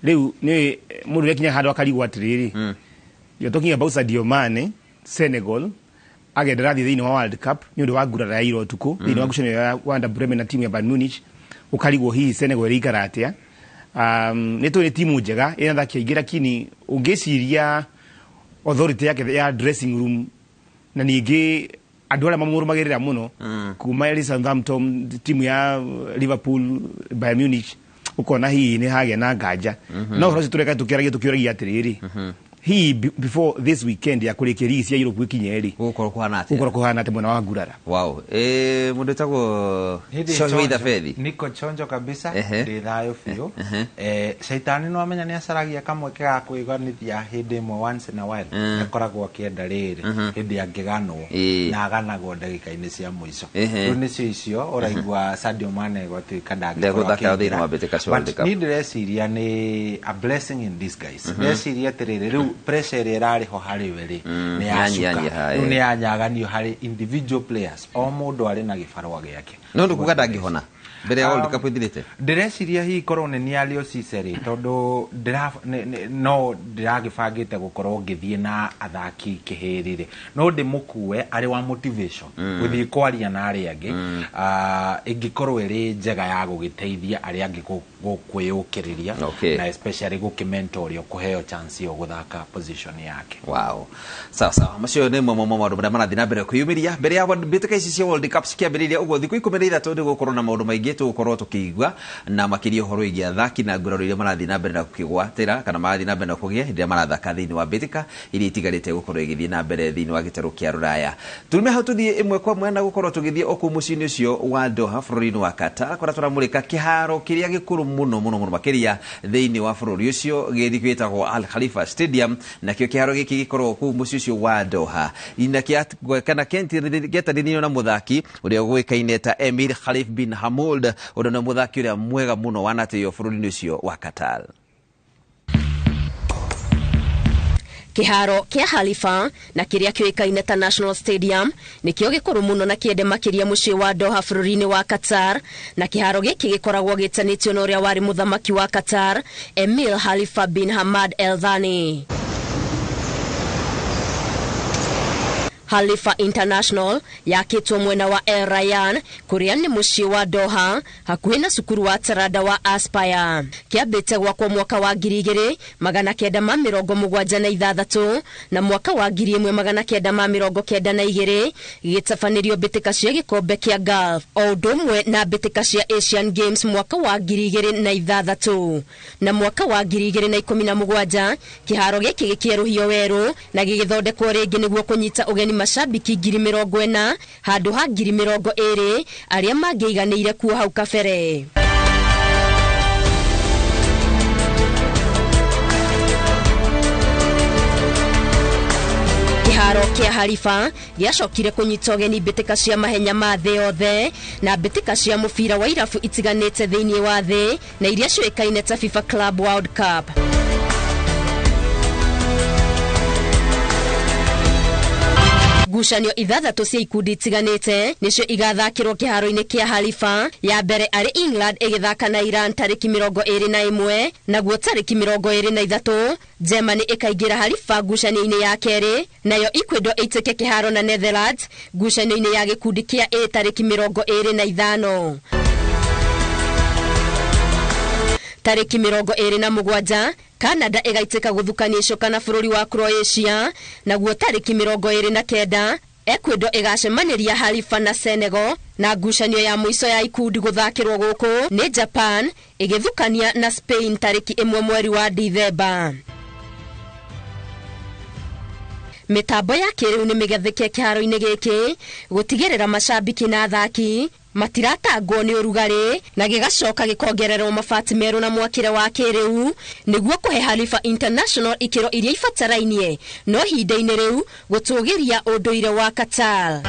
riu ni mundu rekinya handu akarigwo atiriri you're talking about Sadio Mane Senegal agendera thiini wa World Cup ni undu wa ngurara ya iro tuku thiini wa ngucanio ya Wanda Bremen na timu ya Bayern Munich ukarigwo hii Senegal ĩikara atia. Neto ni timu njega ina thaki aingi lakini ungeciria authority yake ya dressing room na ningi andå arä a mamå rä må no kuma ä Southampton timu ya Liverpool Bayern Munich å kona hihi nä hagä na nganja no å horo å cio tå reka tå kä aragia tå kä oragia atä rä rä hihi before this weekend ya kå rä kä rigi cia Europe gä kinye rä gå korwo kå hana atä mwena wa ngurara må ndå tagwo coitha bethi niko chonjo kabisa ndä thayå biå caitani no amenya nä acaragia kamweke ga kwä ganithia hä ndä ĩmwe once in a while akoragwo akä enda rä rä hä ndä angä ganwo na aganagwo ndagä-inä cia må ico rä u nä cio icio å raigua Sadio Mane gwatuä ka ndangä ndä reciria nä a blessing in disguise ndeciria atä rä rä rä u pressure ĩrĩa ĩrarĩ ho harĩ we rĩ nĩ yacuka rĩu nĩ yanyaganio harĩ individual players o mũndũ arĩ na gĩbarũa gĩake no ndũkuga ndangĩhona mbere ya World Cup ĩthirĩte ndĩreciria hihi korwo nĩ niario Cisse rĩ tondũ no ndĩragĩbangĩte gũkorwo ngĩthiĩ na athaki kĩhĩrĩ rĩ no ndĩmũkue arĩ wa motivation gũthiĩ kwaria na arĩa angĩ ĩngĩkorwo ĩrĩ njega ya gũgĩteithia arĩa angĩ kwĩyũkĩrĩria na especially gũkĩmentor ũrĩa kũheo chance yo gũthaka position yake sawa macio nĩ mamwe ma maũndũ marĩa marathiĩ na mbere kwĩyumĩria mbere ya mbĩtĩka ici cia World Cup cikĩambĩrĩria ũguo thikũ 13 nĩ gũkorwo na maũndũ maingĩ tũgũkorwo tũkĩigua na makĩria ũhoro wĩgiĩ athaki na nguraro iria marathiĩ na mbere na gũkĩgwatĩra kana marathiĩ na mbere na kũgĩa hĩndĩ ĩrĩa marathaka thĩinĩ wa mbĩtĩka iria itigarĩte gũkorwo igĩthiĩ na mbere thĩinĩ wa gĩtarũ kĩa Rũraya tume hau tũthiĩ ĩmwe kwa ĩmwe na gũkorwo tũgĩthiĩ o kũu mũciĩ-inĩ ũcio wa Doha bũrũri-inĩ wa Qatar kũrĩa tũramũrĩka kĩharo kĩrĩa gĩkũrũ mũno makĩria thĩinĩ wa bũrũri ũcio gĩtagwo Al Khalifa Stadium nakĩo kĩharo gĩkĩ gĩkorwo kũu mũciĩ ũcio wa Doha kana gĩatanĩirio na mũthaki ũrĩa ũgũĩkaine ta Emir Khalif bin Hamad ũrĩa nĩ mũthaki ũrĩa mwega mũno wanatĩo bũrũri-inĩ ũcio wa Qatar Kiharo kia Khalifa na kiria kĩoĩkaine ta National Stadium nĩkĩo gĩkũrũ mũno na kĩende makĩria mũciĩ wa Doha bũrũri-inĩ wa Qatar na kĩharo gĩkĩ gĩkoragwo gĩtanĩtio na ũrĩa warĩ mũthamaki wa Qatar Emir Khalifa bin Hamad Al Thani. Khalifa International yakĩtwo mwena wa El Rayyan kuria nĩ mũciĩ wa Doha hakuhĩ na cukuru wa Tarada wa Aspire kĩambĩte gwakwo mwaka wa 1976 na mwaka wa 1992 gĩgĩtabanĩrio mbĩtĩka cia gĩkombe kĩa Gulf o ũndũ ũmwe na mbĩtĩka cia Asian Games mwaka wa 2006 na mwaka wa 2017 kĩharo gĩkĩ gĩkĩerũhio werũ na gĩgĩthondekwo rĩngĩ nĩguo kũnyita ũgeni mashabiki 40,000 handũ ha 20,000 arĩa mangĩiganĩire kuo hau kabere. Kĩharo kĩa Khalifa gĩacokire kũnyita ũgeni mbĩtĩka cia mahenya ma thĩ yothe na mbĩtĩka cia mũbira wa irabu itiganĩte thĩinĩ wa thĩ na iria ciũĩkaine ta FIFA Club World Cup. Ngucanio ithathatũ cia ikundi itiganĩte nĩcio igathakĩrwo kĩharo-inĩ kĩa Khalifa ya mbere arĩ England ĩgĩthaka na Iran tarĩki 21 naguo tarĩki 23 Germany ĩkaingĩra Khalifa ngucanio-inĩ ya kerĩ nayo Ecuador ĩitĩke kĩharo na Netherlands ngucanio-inĩ ya gĩkundi kĩa A tarĩki 25 tarĩki 27 Canada ĩgaitĩka gũthukania icoka na bũrũri wa Croatia naguo tarĩki 29 Ecuador ĩgacemanĩria Khalifa na Senegal na ngucanio ya mũico ya ikundi gũthakĩrwo gũkũ nĩ Japan ĩgĩthukania na Spain tarĩki 1 mweri wa Dithemba. Mitambo ya kĩrĩu nĩ mĩgathĩke kĩharo-inĩ gĩkĩ gũtigĩrĩra macambiki na athaki matiratangwo nĩ ũrugarĩ na gĩgacoka gĩkongererwo mabati merũ na mwakĩre wa kĩrĩu nĩguo kũhe Khalifa International ikĩro iria ibatarainie no ihinda-inĩ rĩu gũtũgĩria ũndũire wa Qatar.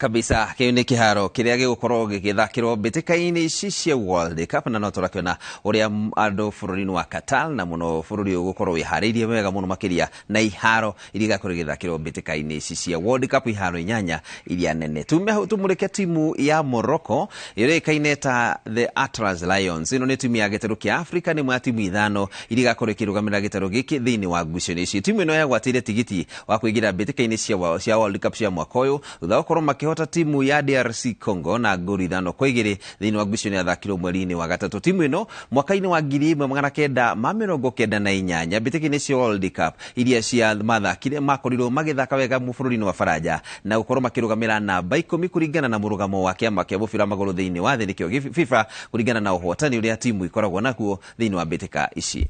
kabisa kĩu nĩ kĩharo kĩrĩa gĩgũkorwo gĩgĩthakĩrwo mbĩtĩka-inĩ ici cia World Cup na no tũrakĩona ũrĩa andũ bũrũri-inĩ wa Qatar na mũno bũrũri ũyũ gũkorwo wĩharĩirie wega mũno makĩria na iharo iria igakorwo igĩthakĩrwo mbĩtĩka-inĩ ici cia World Cup iharo 8 iria nene. Tume hau tũmũrĩke timu ya Morocco ĩrĩa ĩkaine ta the Atlas Lions. Ĩno nĩ timu ya gĩtarũ kĩa Africa nĩ mwa timu ithano iria igakorwo ikĩrũgamĩrĩra gĩtarũ gĩkĩ thĩinĩ wa ngucanio ici. Timu ĩno yagwatĩire tigiti wa kũingĩra mbĩtĩka-inĩ cia World Cup cia mwaka ũyũ thutha wa gũkorwo makihota timu ya DRC Congo na ngori 5-2 thiini wa ngucanio yathakirwo mweri-inĩ wa gatatu. Timu ĩno mwaka-inĩ wa 1998 mbĩtĩka-inĩ cia World Cup iria cia mathakire makorirwo magĩthaka wega bũrũri-inĩ wa Faranja na gũkorwo makĩrũgamĩra namba 10 kũringana na mũrũgamo wa kĩama kĩa mũbira magũrũ thĩinĩ wa thĩ nĩkĩo FIFA kũringana na ũhotani ũrĩa timu ikoragwo naguo thĩinĩ wa mbĩtĩka ici.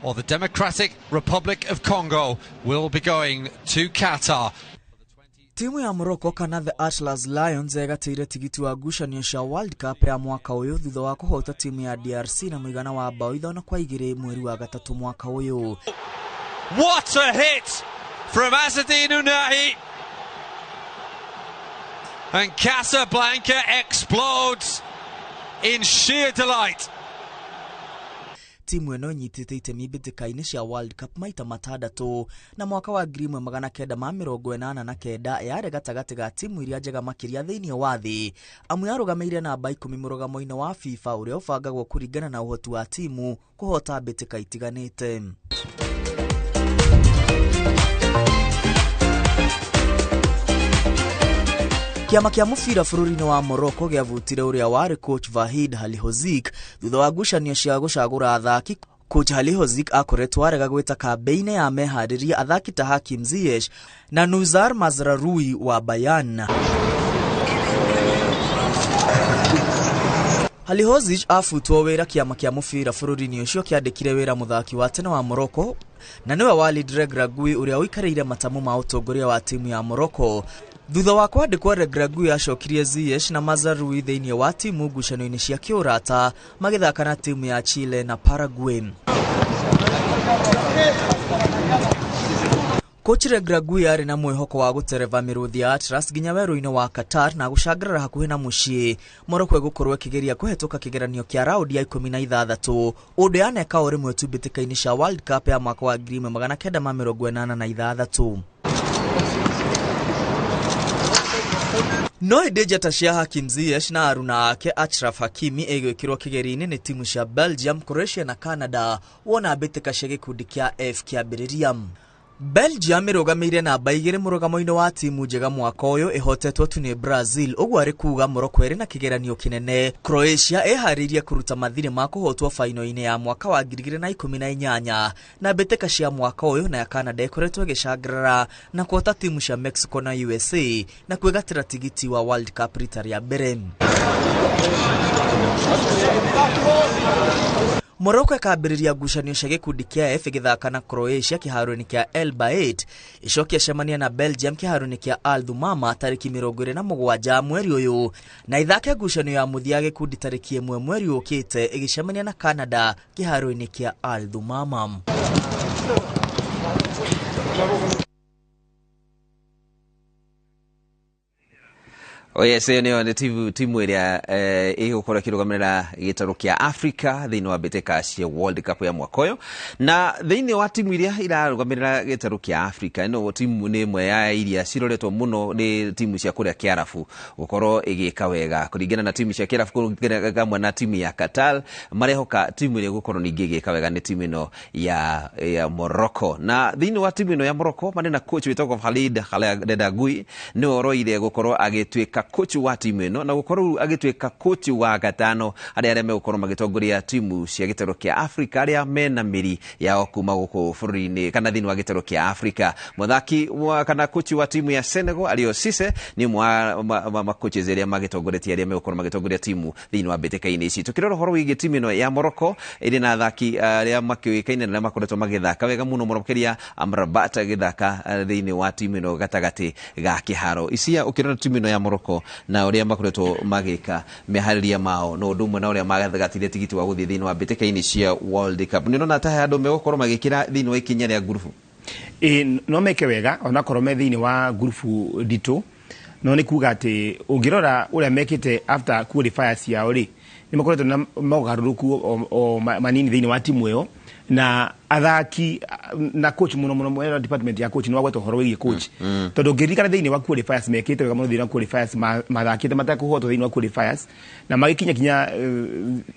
Or the Democratic Republic of Congo will be going to Qatar. Timu ya Morocco kana the Atlas Lions egatĩire tigiti wa ngucanio cia World Cup ya mwaka ũyũ thutha wa kũhota timu ya DRC na mũigana wa bao 5-2 mweri wa gatatu mwaka ũyũ. What a hit from Azzedine Ounahi, and Casablanca explodes in sheer delight. Timu ĩno nyitĩte itemi mbĩtĩka-inĩ cia World Cup maita matandatũ na mwaka wa 1989 yarĩ gatagatĩ ga timu iria njega makĩria thĩinĩ wa thĩ, amu yarũgamĩire namba 10 mũrũgamo-inĩ wa FIFA ũrĩa ũbangagwo kũringana na ũhoti wa timu kũhota mbĩtĩka itiganĩte. Kiama kia mũbira bũrũri-inĩ wa Morocco gĩavutire ũrĩa warĩ coach Vahid Halilhodzic thutha wa ngucanio cia gũcagũra athaki. Coach Halilhodzic akoretwo arega gwĩta kambĩ-inĩ ya meharĩria athaki ta Hakim Ziyech na Nuzar Mazraoui wa Bayern. Halilhodzic afutwo wĩra kiama kia mũbira bũrũri-inĩ ũcio kĩandĩkire wĩra mũthaki wa tene wa Morocco na nĩwe Walid Regragui ũrĩa ũikarĩire matamu ma ũtongoria wa timu ya Morocco. Thutha wa kwandĩkwo Regragui acokirie Ziyech na Mazraoui thĩinĩ wa timu ngucanio-inĩ cia kĩũrata magĩthaka na timu ya Chile na Paraguay. Coach Regragui arĩ na mwĩhoko wa gũtereva mĩrũthi ya Atlas nginya werũ-inĩ wa Qatar na gũcangarara hakuhĩ na mũciĩ. Morocco ĩgũkorwo ĩkĩgeria kũhetũka kĩgeranio kĩa raundi ya 16 ũndũ yaneka o rĩmwe tu mbĩtĩka-inĩ cia World Cup ya mwaka wa 1986. No hĩndĩ njata cia Hakim Ziyech na aruna ake Achraf Hakimi ĩgwĩkĩrwo kĩgeri-inĩ nĩ timu cia Belgium, Croatia na Canada wona mbĩtĩka cia gĩkundi kĩa F kĩambĩrĩria. Belgium ĩrũgamĩire namba 2 mũrũgamo-inĩ wa timu njega mwaka ũyũ ĩhotetwo tu nĩ Brazil, ũguo arĩ kuuga Morocco ĩrĩ na kĩgeranio kĩnene. Croatia ĩharĩirie kũruta mathirĩ ma kũhotwo faino-inĩ ya mwaka wa 2018 na mbĩtĩka cia mwaka ũyũ na ya Canada ĩkoretwo ĩgĩcangarara na kuota timu cia Mexico na USA na kwĩgatĩra tigiti wa World Cup rita rĩa mbere. Morocco ĩkambĩrĩria ngucanio cia gĩkundi kĩa F ĩgĩthaka na Croatia kĩharo-inĩ kĩa El Bayat, ĩcokia cemania na Belgium kĩharo-inĩ kĩa Al Dumama tarĩki 27 mweri ũyũ na ithake ngucanio ya mũthia gĩkundi tarĩki 1 mweri ũkĩte ĩgĩcemania na Canada kĩharo-inĩ kĩa Al Dumama. Yes, nĩ timu ĩrĩa ĩgũkorwo ĩkĩrũgamĩrĩra gĩtaro kĩa Africa thĩinĩ wa mbĩtĩka cia World Cup ya mwaka ũyũ. Na thĩinĩ wa timu iria irarũgamĩrĩra gĩtaro kĩa Africa, ĩno timu nĩ ĩmwe ya iria ciroretwo mũno nĩ timu cia kũrĩa Kĩarabu gũkorwo ĩgĩka wega kũringana na timu cia Kĩarabu kũringana na timu ya Qatar, marehoka timu ĩrĩa gũkorwo ningĩ ĩgĩka wega nĩ timu ĩno ya Morocco. Na thĩinĩ wa timu ĩno ya Morocco marĩ na coach wĩtagwo Walid Regragui nĩwe ũroire gũkorwo agĩtuĩka coach wa timu ĩno na gũkorwo agĩtuĩka coach wa gatano arĩa megũkorwo magĩtongoria timu cia gĩtaro kĩa Africa arĩa mena mĩri yao kuma gũkũ bũrũri-inĩ kana thĩinĩ wa gĩtaro kĩa Africa. Mũthaki kana coach wa timu ya Senegal Aliou Cisse nĩ mwa coaches arĩa magĩtongoretie arĩa megũkorwo magĩtongoria timu thĩinĩ wa mbĩtĩka-inĩ ici. Tukĩrora ũhoro wĩgiĩ timu ĩno ya Morocco ĩrĩ na athaki arĩa makĩũĩkaine na makoretwo magĩthaka wega mũno makĩria Amrabat agĩthaka thĩinĩ wa timu ĩno gatagatĩ ga kĩharo. Isia ũkĩrora timu ĩno ya Morocco na ũrĩa makoretwo magĩka meharĩria mao no ũndũ ũmwe na ũrĩa magagatire tigiti wa gũthiĩ thĩinĩ wa mbĩtĩka-inĩ cia World Cup, nĩ nona ta handũ megũkorwo magĩkĩra thĩinĩ wa ikinya rĩa ngurubu. No meke wega onakorwo me thĩinĩ wa ngurubu nditũ, no nĩ kuga atĩ ũngĩrora ũrĩa mekĩte after qualifiers ciao rĩ nĩ makoretwo na mogarũrũku manini thĩinĩ wa timu ĩyo na athaki na coach muno department ya coach ni wagwetwo horo wĩgiĩ coach tondũ ngĩririkana thĩinĩ wa qualifiers mekĩte wega mũno thĩinĩ wa qualifiers mathakĩte matakũhotwo thĩinĩ wa qualifiers na magĩkinya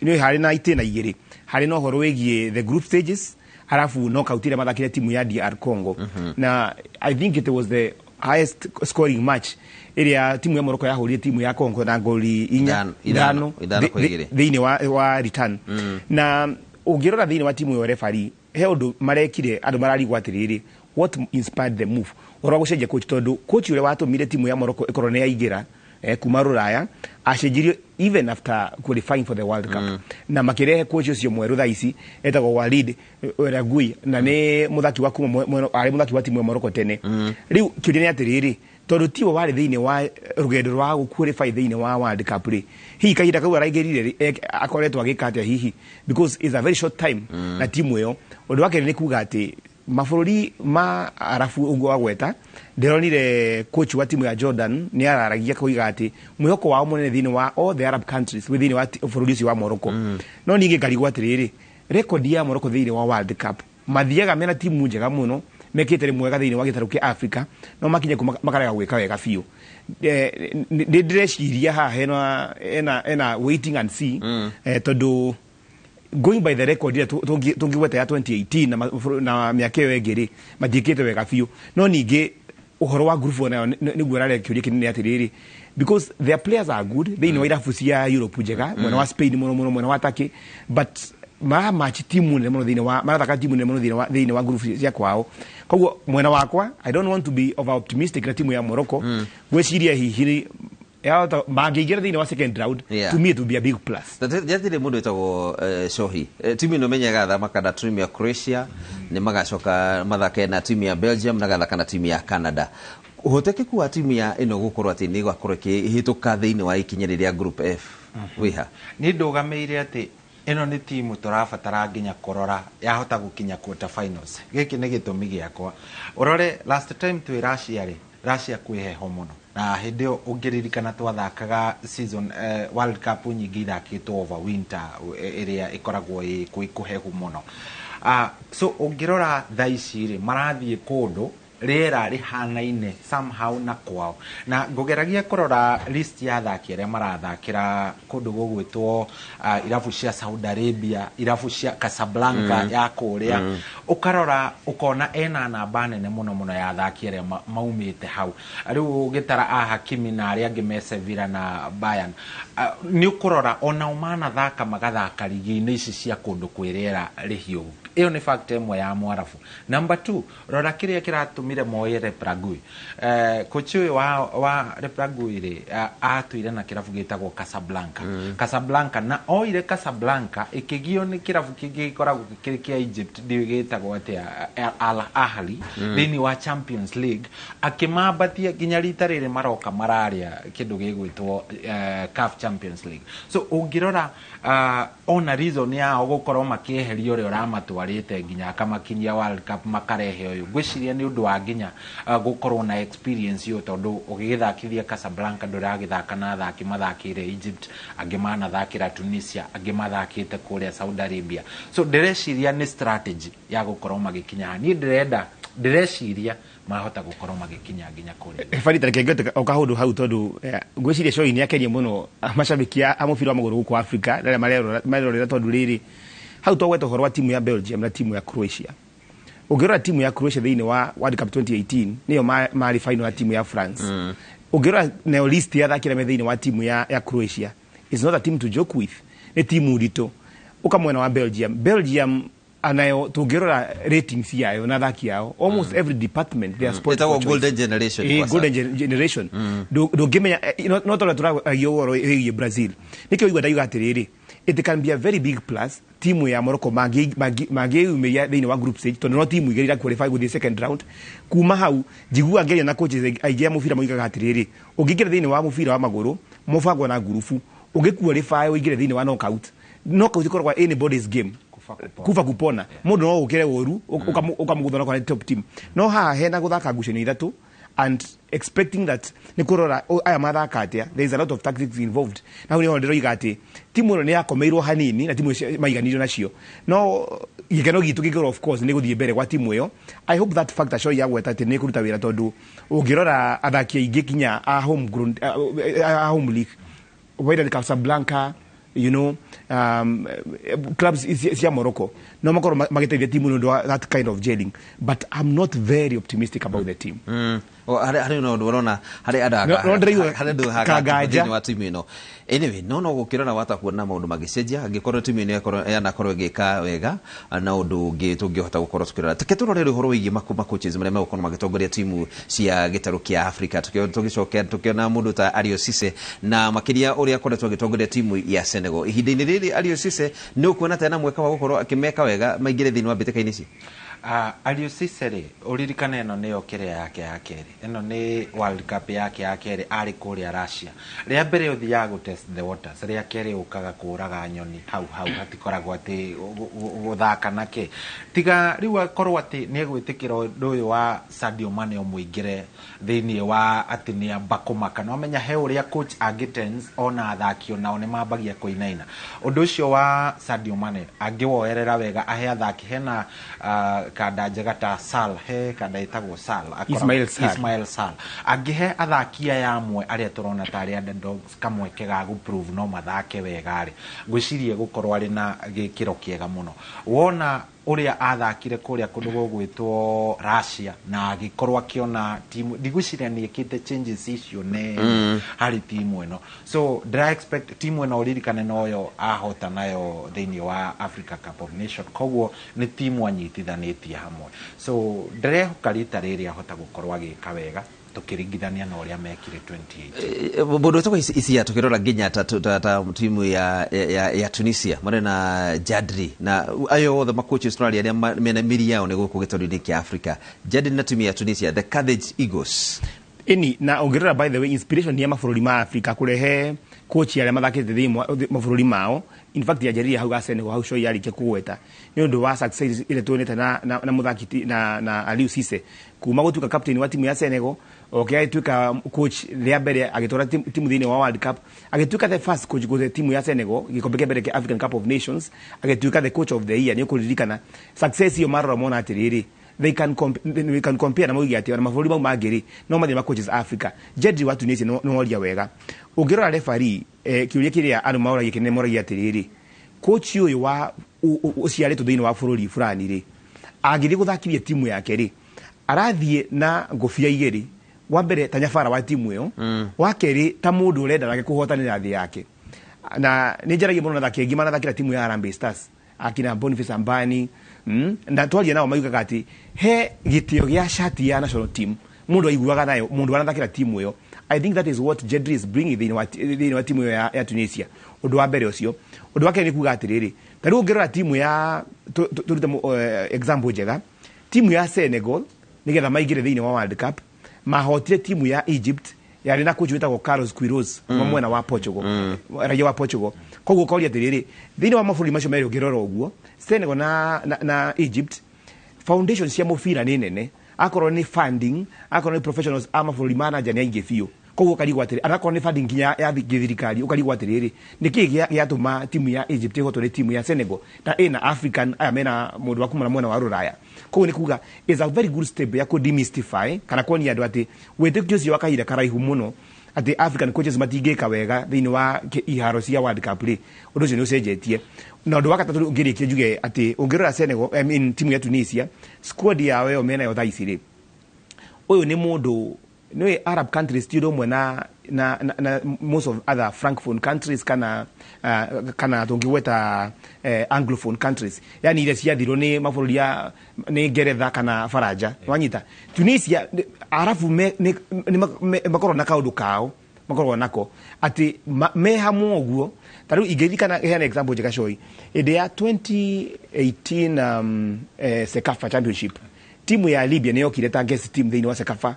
nĩ harĩ na itĩna igĩrĩ, harĩ na ũhoro wĩgiĩ the group stages halafu knockout ile mathakire timu ya DR Congo na I think it was the highest scoring match iria timu ya Morocco yahurire timu ya Congo na ngoli 5 thiini wa return na ungirora thiini wa timu ya referee he undu marekire andu mararigwa atiriri what inspired the move ora gucenjia coach tondu coach ule watumire timu ya Morocco ikorwo ni yaingira kuma Ruraya acenjirio even after qualifying for the World Cup na makirehe coach ucio mweru thaici etagwo Walid Ragui na ni muthaki wa kuma ari muthaki wa timu ya Morocco tene riu kiuria ni atiriri tondu tiwo wari thiini wa rugendo rwa qualify thiini wa World Cup ri hihi kahinda kau araingirire akoretwo agikate hihi because it's a very short time na timu iyo undu wake ni kuga ati mabũrũri ma arabu ũguo agweta ndironire coach wa timu ya Jordan ni araragia kuiga ati mwihoko wao munene thiini wa all the Arab countries within wa bũrũri ucio wa Morocco no ninge ngarigwa atiriri record ya Morocco thiini wa World Cup mathiaga mena timu njega muno mekite mwega thiini wa gitaru kia Africa no makinye makarega gwika wega biu ndireciria haha ena waiting and see tondu going by the record ira tungigweta ya 2018 na miaka iyo engiri mathikite wega biu no ningi uhoro wa group nayo niguo rarekiuria kinene atiriri because their players are good they know irabu cia Europe njega mwena wa Spain muno mwena wa Turkey but mara match timu ne muno thiini wa mara timu ne muno thiini wa group cia kwao koguo mwena wakwa I don't want to be over optimistic na timu ya Morocco gweciria hihi ya magigira thiini wa second round to me it would be a big plus jatire mundu etagwo Shohi timu ino menyaga thama kana timu ya Croatia ni magacoka mathake na timu ya Belgium na gathaka na timu ya Canada uhotekeku wa timu ya ino gukorwo ati ni gwakorwo kihituka thiini wa ikinyiriria group F wiha ni ndugameire ati ino ni timu turabatara nginya korora yahota gukinya quarter finals giki ni gitumi giakwa urore last time twi Russia kwiheho muno na hindi ungiririkana twathakaga season World Cup nyingi ithakitwo over winter iria ikoragwo kuhehu muno so ungirora thaici ri marathie kundu rera rihanaine somehow na kwao na ngugeragia kurora list ya athaki aria marathakira kundu gugwitwo irabu cia Saudi Arabia irabu cia Casablanca ya kuria ukarora ukona ena namba nene muno ya athaki aria maumite hau riu gitara Hakimi na aria angi me Sevilla na Bayern ni ukurora ona umana thaka magathaka ligi-ini ici cia kundu kwirera rihiu iyo ni fact emwe ya mwarafu number 2 rora kiria kiratumire moye Repragui coach wa Repragui ri atuire na kirabu gitagwo Casablanca na oire Casablanca ikigio ni kirabu kingi koragwo kia Egypt ndio gitagwo atia Al Ahly thiini wa Champions League akimambatia ginya rita riri maroka mararia kindu gigwitwo CAF Champions League so ungirora ona reason ya gukorwo makieheria uri uramatwarite ginya akamakinyia World Cup makarehe uyu gwiciria ni undu wa ginya gukorwo na experience yo tondu ugigithakithia Casablanca nduragithaka na athaki mathakire Egypt angimana thakira Tunisia angimathakite kuria Saudi Arabia so ndireciria ni strategy ya gukorwo magikinya ni ndireciria mahota gukorwo magikinya ginya kuria fari tarekegete okahundu hau tondu gwiciria show ni akenye muno mashabikia amufira wa maguru huko Africa na marero tondu riri hau twagweta horo wa timu ya Belgium na timu ya Croatia ugirora timu ya Croatia thiini wa World Cup 2018 niyo mari final ya timu ya France ugirora neo list ya thakira me thiini wa timu ya Croatia is not a team to joke with ni timu ndito ukamwena wa Belgium anayo tugirora ratings yayo na thaki yao almost every department they are sport golden generation do gimenya not all tura yoro Brazil nikyo igwa daiga atiriri it can be a very big plus timu ya Morocco magi umeya thiini wa group stage tondu no timu igerira qualify with the second round kuma hau jigua ngeria na coaches aigia mufira moigaga atiriri ungigire thiini wa mufira wa maguru mufagwa na gurufu ungikualify uigire thiini wa knockout ikorwa anybody's game kufa kupona mundu no ukire woru ukamuguthana kwa top team no ha hena guthaka ngucanio ithatu and expecting that nikurora aya mathaka atia there is a lot of tactics involved now ni ndiroiga ati timu ino ni yakomeirwo hanini na timu maiganirio nacio no gikeno gitu gikoro of course ni guthie mbere kwa timu iyo I hope that factor show ya gweta ati ni kuruta wira tondu ungirora athaki aingi kinya a home league whether the Casablanca you know clubs is Morocco no makoro magiteithia timu ndo that kind of gelling but I'm not very optimistic about the team hari no ndorona hari adaga no ndirigo hari ndo kagaja wa timu ino anyway no gukirona wata kuona maundu magicenjia angikorwo timu ino yanakorwo igika wega na undu ungi tungihota gukorwo tukirora tuketurorera uhoro wigi coaches maria megukorwo magitongoria timu cia gitaru kia Africa tugicokia tukiona mundu ta Advocacy na makiria uria akoretwo agitongoria timu ya Senegal ihinda-ini riri Advocacy ni ukuona tena mweka wa gukorwo akimeka wega maingire thini wa mbitikaini ici Advocacy ri uririkana eno niyo kiria yake ya keri eno ni World Cup yake ya keri ari kuria Russia ria mbere uthiaga go test the waters ria keri ukaga kuraga nyoni hau hatikoragwo ati guthaka nake tiga riu akorwo ati ni egwitikira undu uyu wa Sadio Mane omuingire thini wa ati ni ambakumaka no menya he uria coach agitens ona athaki ona one mambagia kuinaina undu ucio wa Sadio Mane angiwoerera wega ahe athaki hena kada njega ta Sal he kada itagwo Sal Ismail Sal angihe athakia yamwe aria turona tari underdogs kamweke ga gu prove no mathake wega ri ngwicirie gukorwo ari na gikiro kiega muno wona uria athakire kuria kundu gugwitwo Russia na agikorwo akiona timu ndigwiciria ni ikite changes icio ne hari timu ino so dry expect timu ino uririkane noyo ahota nayo thini wa Africa Cup of Nations koguo ni timu anyitithanitie hamwe so ndirehoka rita riri ahota gukorwo agika wega tukiringithania na uria mekire 28 bodo toko isia tukirora nginya ta timu ya Tunisia mare na Jadri na ayo the coaches Australia ya mena miri yao ne guko gitorini kia Africa Jadri na timu ya Tunisia the Carthage Eagles ini na ongerera by the way inspiration ni ya mafururi ma Africa kurehe coach ya mathakite thimu mafururi mao in fact ya Jeria hau ga Senegal hau show yari ke kuweta ni undu wa success ile tuoneta na muthaki na Aliou Cisse kuma gutuka captain wa timu ya Senegal agituika coach ria mbere agitora timu thini wa World Cup agituika the first coach go the timu ya Senegal gikombe kia mbere kia African Cup of Nations agituika the coach of the year ni kuririkana success yo marora mona atiriri we can compare na mugi ati na mafuri mau magiri no mathi ma coaches Africa Jedri wa Tunisia no oria wega ungirora referee kiuria kiria anu maura gikene moragia atiriri coach uyu wa uciare tu thini wa bururi fulani ri agiri guthakiria timu yake ri arathie na ngofia igiri wa mbere tanyabara wa timu iyo wa keri ta mundu urenda nake kuhotanira thi yake na ni njaragia muno na thaki ngima na thakira timu ya Harambee Stars akina Boniface Ambani na twaria nao maugaga ati he gitio gia shati ya national team mundu aiguaga nayo mundu anathakira timu iyo I think that is what Jedri is bringing the wa timu ya Tunisia undu wa mbere ucio undu wake ni kuga atiriri tari ungerora timu ya turuta example njega timu ya Senegal nigetha maigire thini wa World Cup mahotire timu ya Egypt yari na coach witagwo Carlos Queiroz mwena wa Portugal raia wa Portugal koguo kauria atiriri thini wa maburi macio meri ungirora uguo Senegal na Egypt foundation cia mufira ni nene akorwo ni funding akorwo ni professionals ama maburi manager ni aingi biu koguo karigwa atiriri anakorwo ni funding nginya ya thirikari ukarigwa atiriri niki giatuma timu ya Egypt ihotore timu ya Senegal na ina African amena mundu wakuma na mwena wa Ruraya koguo ni kuga is a very good step ya ku demystify kana kuonia andu ati wetekio cio wakahira karaihu muno ati African coaches matingika wega thini wa iharo cia World Cup ri undu ucio ni ucenjetie na undu wakatatu ungirikia juge ati ungirora Senegal I mean timu ya Tunisia squad yao yo mena yo thaisi ri uyu ni mundu no Arab countries tiro mwe na most of other francophone countries kana tungiweta anglophone countries yani ile ciathiro ni mabũrũri ya ni Ngeretha kana Faranja wanyita Tunisia arafu makorwo na kaundu kao makorwo nako ati me hamwe uguo taru igirikana hena example njega shoi ide ya 2018 Sekafa Championship timu ya Libya niyo kireta guest team thini wa Sekafa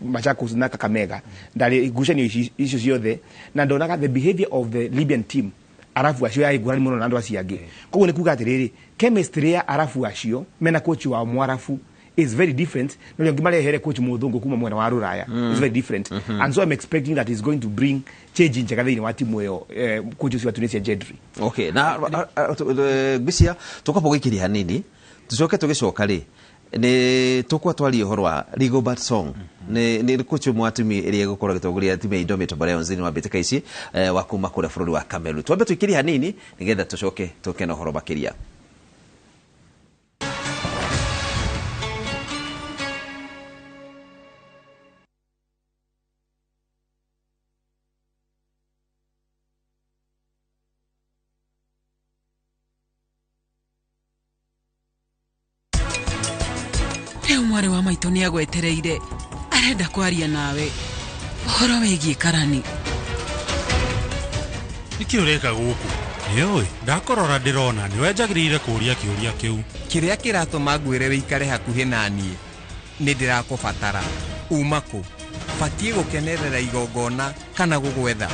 Machakos na Kakamega ndari gucanio icio ciothe na ndonaga the behavior of the Libyan team arafu acio ya igurani muno na andu aciangi koguo ni kuga atiriri chemistry ya arafu acio mena coach wa mwarafu is very different no ngi marehere coach muthungu kuma mwena wa Ruraya is very different and so I'm expecting that is going to bring change njega thini wa timu iyo coach wa Tunisia Jedri okay na bisia tukapo gwikiria hanini tucoke tugicoka ri ni tukwa twali uhoro wa Rigobert Song ni coach mwa timu iria gukorwo gitongoria timu ya Indomitable Lions ni wa mbitĩka ici wa kuma kũrĩa bũrũri wa Cameroon twambe twikiri hanini nigetha tucoke tuke na uhoro makiria mwari wa maitå nä agwetereire arenda kwaria nawe horo wegiä karani nä kä å reka gå kå nä å ä ndakorora ndä rona nä wenjagä rä ire kå ria kä å ria kä u kä rä a kä ratå ma ngwä re wä ikare hakuhä naniä nä ndä rakå batara uma kå batiä gå kenerera igongona kana gå gwetha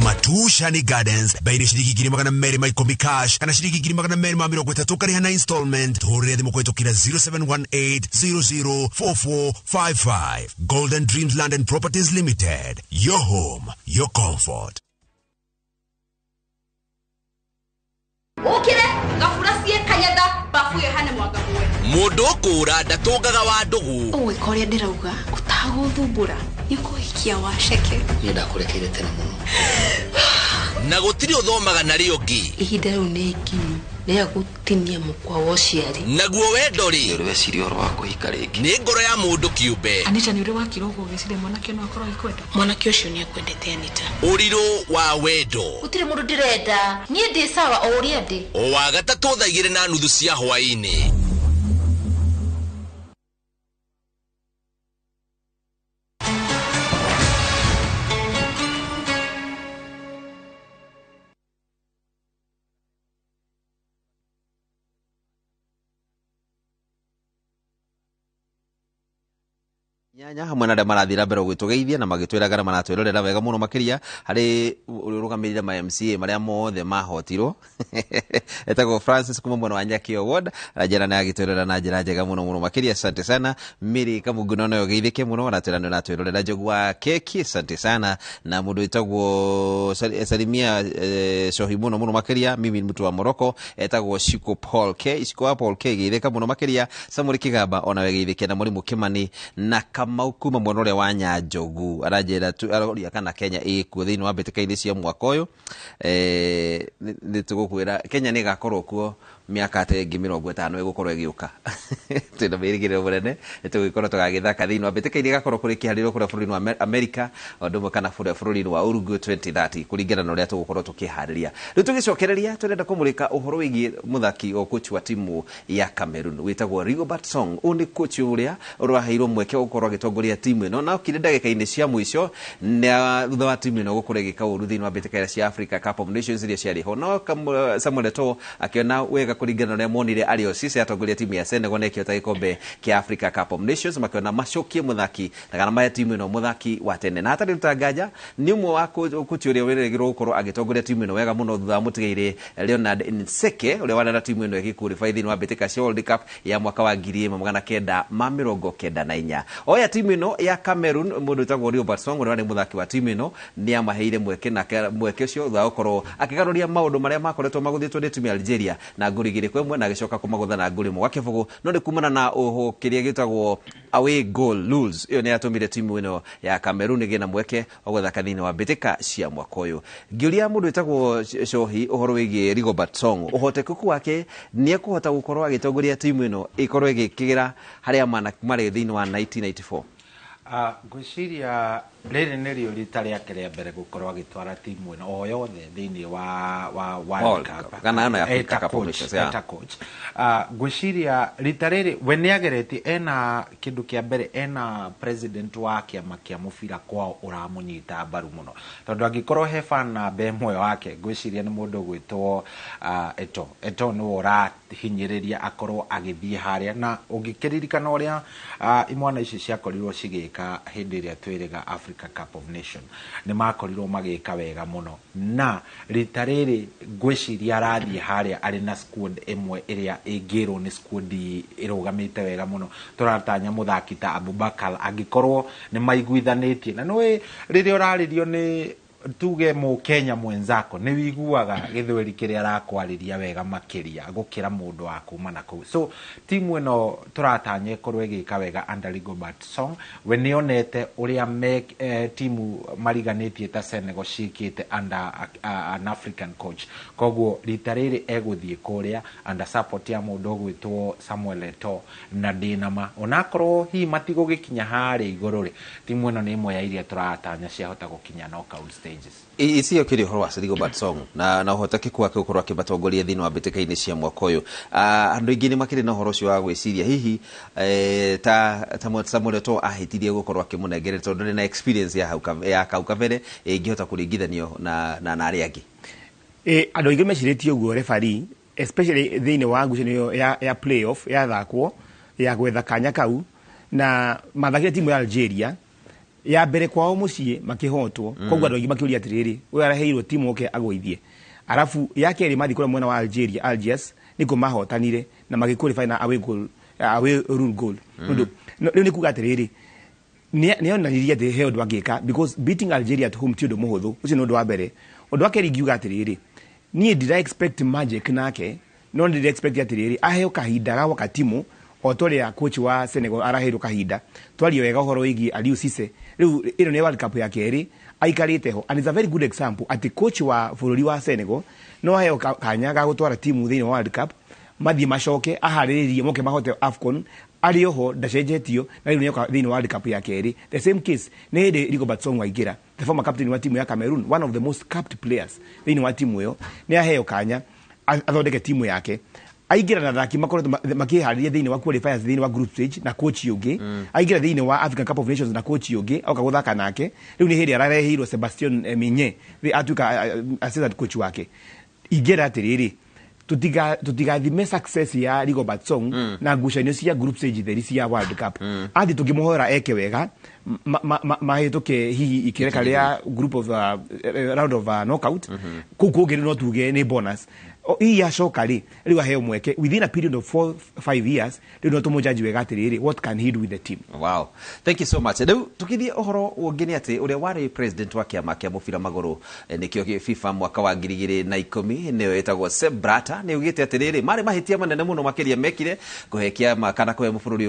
Matushani Gardens baire shiriki giri magana meri maikomi cash kana shiriki giri magana meri ma mirongo itatu kari hana installment torere thimo kwetu kira 0718004455 Golden Dreams Land and Properties Limited, your home, your comfort. Ukire gafurasie kanyada bafuye hane mwaga mwe mundu kura ndatungaga wa ndugu owe koria ndirauga utaguthumbura nikuhikia waceke yenda kurekeire tena muno na gutiri uthomaga na rio ngi ihinda riu ni nginyu ria gutinia mukwa wa uciari naguo wendo ri uri weciria oro wa kuhika ringi ni ngoro ya mundu kiumbe Anita ni uri wakira uguo gicire mwanake no akorwo ikwenda mwanake ucio ni akwendete Anita uriru wa wendo Gutire mundu ndirenda nie ndi sawa o uria ndi o wa gatatu thaa 2:30 cia hwaini nyanya hamwe na marathira mbere gwitugeithia na magitwiragara maratwirorera wega muno makiria hari urugamirire ma MCA maria mothe mahotirwo etagwo Francis kuma mwana wa Nyaki Award rajana na agitwirorera na njira njega muno makiria. Asante sana Miri Kamungu no yo geithike muno na twirorera Jogwa Keki. Asante sana na mundu etagwo Salimia Shohi muno makiria. Mimi ni mtu wa Morocco etagwo Shiko Paul K geithika muno makiria. Samuri Kigamba ona wegeithike na Murimu Kimani na Maukuma mwanore wa Nyanjogu arajera tu aroria kana Kenya ikuo thiini wa mbitikaini cia mwaka uyu nitugukwira Kenya ni gakorwo kuo miaka atengi 50 igukorwo igiuka twina mirigire burene tugikorwo tugagithaka thiini wa mbitikaini gakorwo kuri kihariro kuri bururi wa America ondomo kana bururi wa Uruguay 2030 kuringana na uria tugukorwo tukihariria riu tugicokereria turenda kumurika uhoro wigi muthaki o coach wa timu ya Cameroon witagwo Rigobert Song uni coach uria uraheirwo mweke ukorwo agitongoria timu ino na ukire ndagika-ini cia mwico na thutha wa timu ino gukore gikauru thiini wa mbitikaini cia Africa Cup of Nations iria ciari ho no Samuel Eto'o akiona wega kuringana na monire ario sisi atongoria timu ya Senegal na ikiota gikombe kia Africa Cup of Nations makiona macokie muthaki na kana maya timu ino muthaki wa tene na hatari rutangaja ni umwe wa kuturia weregirwo gukorwo agitongoria timu ino wega muno thutha mutigeire Leonard Nseke uria wana timu ino igikuri thiini wa mbitikaini cia World Cup ya mwaka wa 1994 oya timu ino ya Cameroon mundu etagwo Rigobert Song uria ni muthaki wa timu ino ni amaheire mweke na mweke ucio thutha gukorwo akigaruria maundu maria makoretwo maguthitwo ni timu ya Algeria na ngurigire kwemwe na gicoka kumagutha na nguri mwa kibugu no ni kumana na oho kiria gitagwo away goal rules iyo ni atumire timu ino ya Cameroon igina mweke ogutha thiini wa mbitika cia mwaka uyu ngiuria mundu etagwo Shohi uhoro wigi Rigobert Song uhotekeku wake ni ekuhota gukorwo agitongoria timu ino ikorwo igikigira haria mari thiini wa 1994 gwiciria riri nirio rita riake ria mbere gukorwo agitwara timu ino o yothe thiini wa World Cup kana na Africa Cup of Nations coach gwiciria rita riri we ni agereti ena kindu kia mbere ena president wa kiama kia mubira kwao uramunyita mbaru muno tondu angikorwo he fan na bemwe wake gwiciria ni mundu gwitwo Eto'o no urahinyiriria akorwo agithie haria na ungikiririkana uria imwana ici ciakorirwo cigika hindi iria twiriga Africa Cup of Nation ni makorirwo magika wega muno na rita riri gwiciria arathie haria ari na squad imwe iria ingirwo ni squad irugamite wega muno turatanya muthaki ta Abubakar angikorwo ni maiguithanitie na no riria uraririo ni tuge mu Kenya mwenzako ni wiguaga githweri kiria arakwariria wega makiria gukira mundu wa kuma na ku so timu ino turatanye korwe gika wega under Rigobert Song we nionete uria timu mariganitie ta Senegal cikite under an African coach koguo ritariri eguthie kuria under support ya mundu gwitwo Samuel Eto'o na Dinama onakorwo hi matigo gikinya hari iguru ri timu ino ni imwe ya iria turatanya ciahota gukinya knockout stage challenges. Icio kiri horo wa Rigobert Song na uhotekeku wake ukorwo akibatongoria thini wa mbitikaini cia mwaka uyu. Andu ingi ni makiri na horo cio wa gwiciria hihi ta mureto ahitirie gukorwo akimunengere tondu na experience ya hau kabere ingihota kuringithanio na ari angi. Andu ingi meciritie uguo referee, especially thini wa ngucanio ya playoff ya thakwo ya gwetha kanya kau na mathakire timu ya Algeria ya mbere kwao muciĩ makihotwo koguo andu aingi makiuria atiriri we araheirwo timu oke agũithie arafu yake ri mathi kũrĩa mwena wa Algiers niko mahotanire na magiqualify na away rule goal ndu rĩu nĩ kuga atiriri nĩ onanirie atĩ he ũndũ angĩka because beating Algeria at home ti ũndũ mũhũthũ ũcio nĩ ũndũ wa mbere. Ũndũ wa kerĩ ingiuga atiriri niĩ did I expect magic nake no did I expect atiriri aheo kahinda ga waka timu otore ya coach wa Senegal araheirwo kahinda twario wega uhoro wigi Aliou Cisse riu ino ni World Cup ya keri aikarite ho and it's a very good example ati coach wa bururi wa Senegal no aheo kanya ga gutwara timu thini World Cup mathi macoke ahariririe moke mahote AFCON ari oho ndacenjetio na riu ni thini World Cup ya keri. The same case ni hinde Rigobert Song Waigera, the former captain wa timu ya Cameroon, one of the most capped players thini wa timu yo, ni aheo kanya athondeke timu yake aigira na thaki makoretwo makihariria thini wa qualifiers thini wa group stage na coach yungi aigira thini wa African Cup of Nations na coach yungi auka guthaka nake riu ni hindi ararehirwo Sebastian Minye atuika assistant coach wake. Igera atiriri tutigathime success ya Rigobert Song na ngucanio cia group stage theri cia World Cup athi tukimuhora eke wega mahituke hihi ikireka ria group of round of knockout kugiri no tuge ni bonus hii yacoka ri riu aheo mweke within a period of 4-5 years riu no tumujaji wega atiriri what can he do with the team. Wow, thank you so much. Riu tukithie uhoro ungini ati uria wari president wa kiama kia mubira maguru nikio FIFA mwaka wa 2010 niwe etagwo Sepp Blatter ni ugite atiriri mari mahitia manene muno makiria mekire kuhe kiama kana kuhe muburi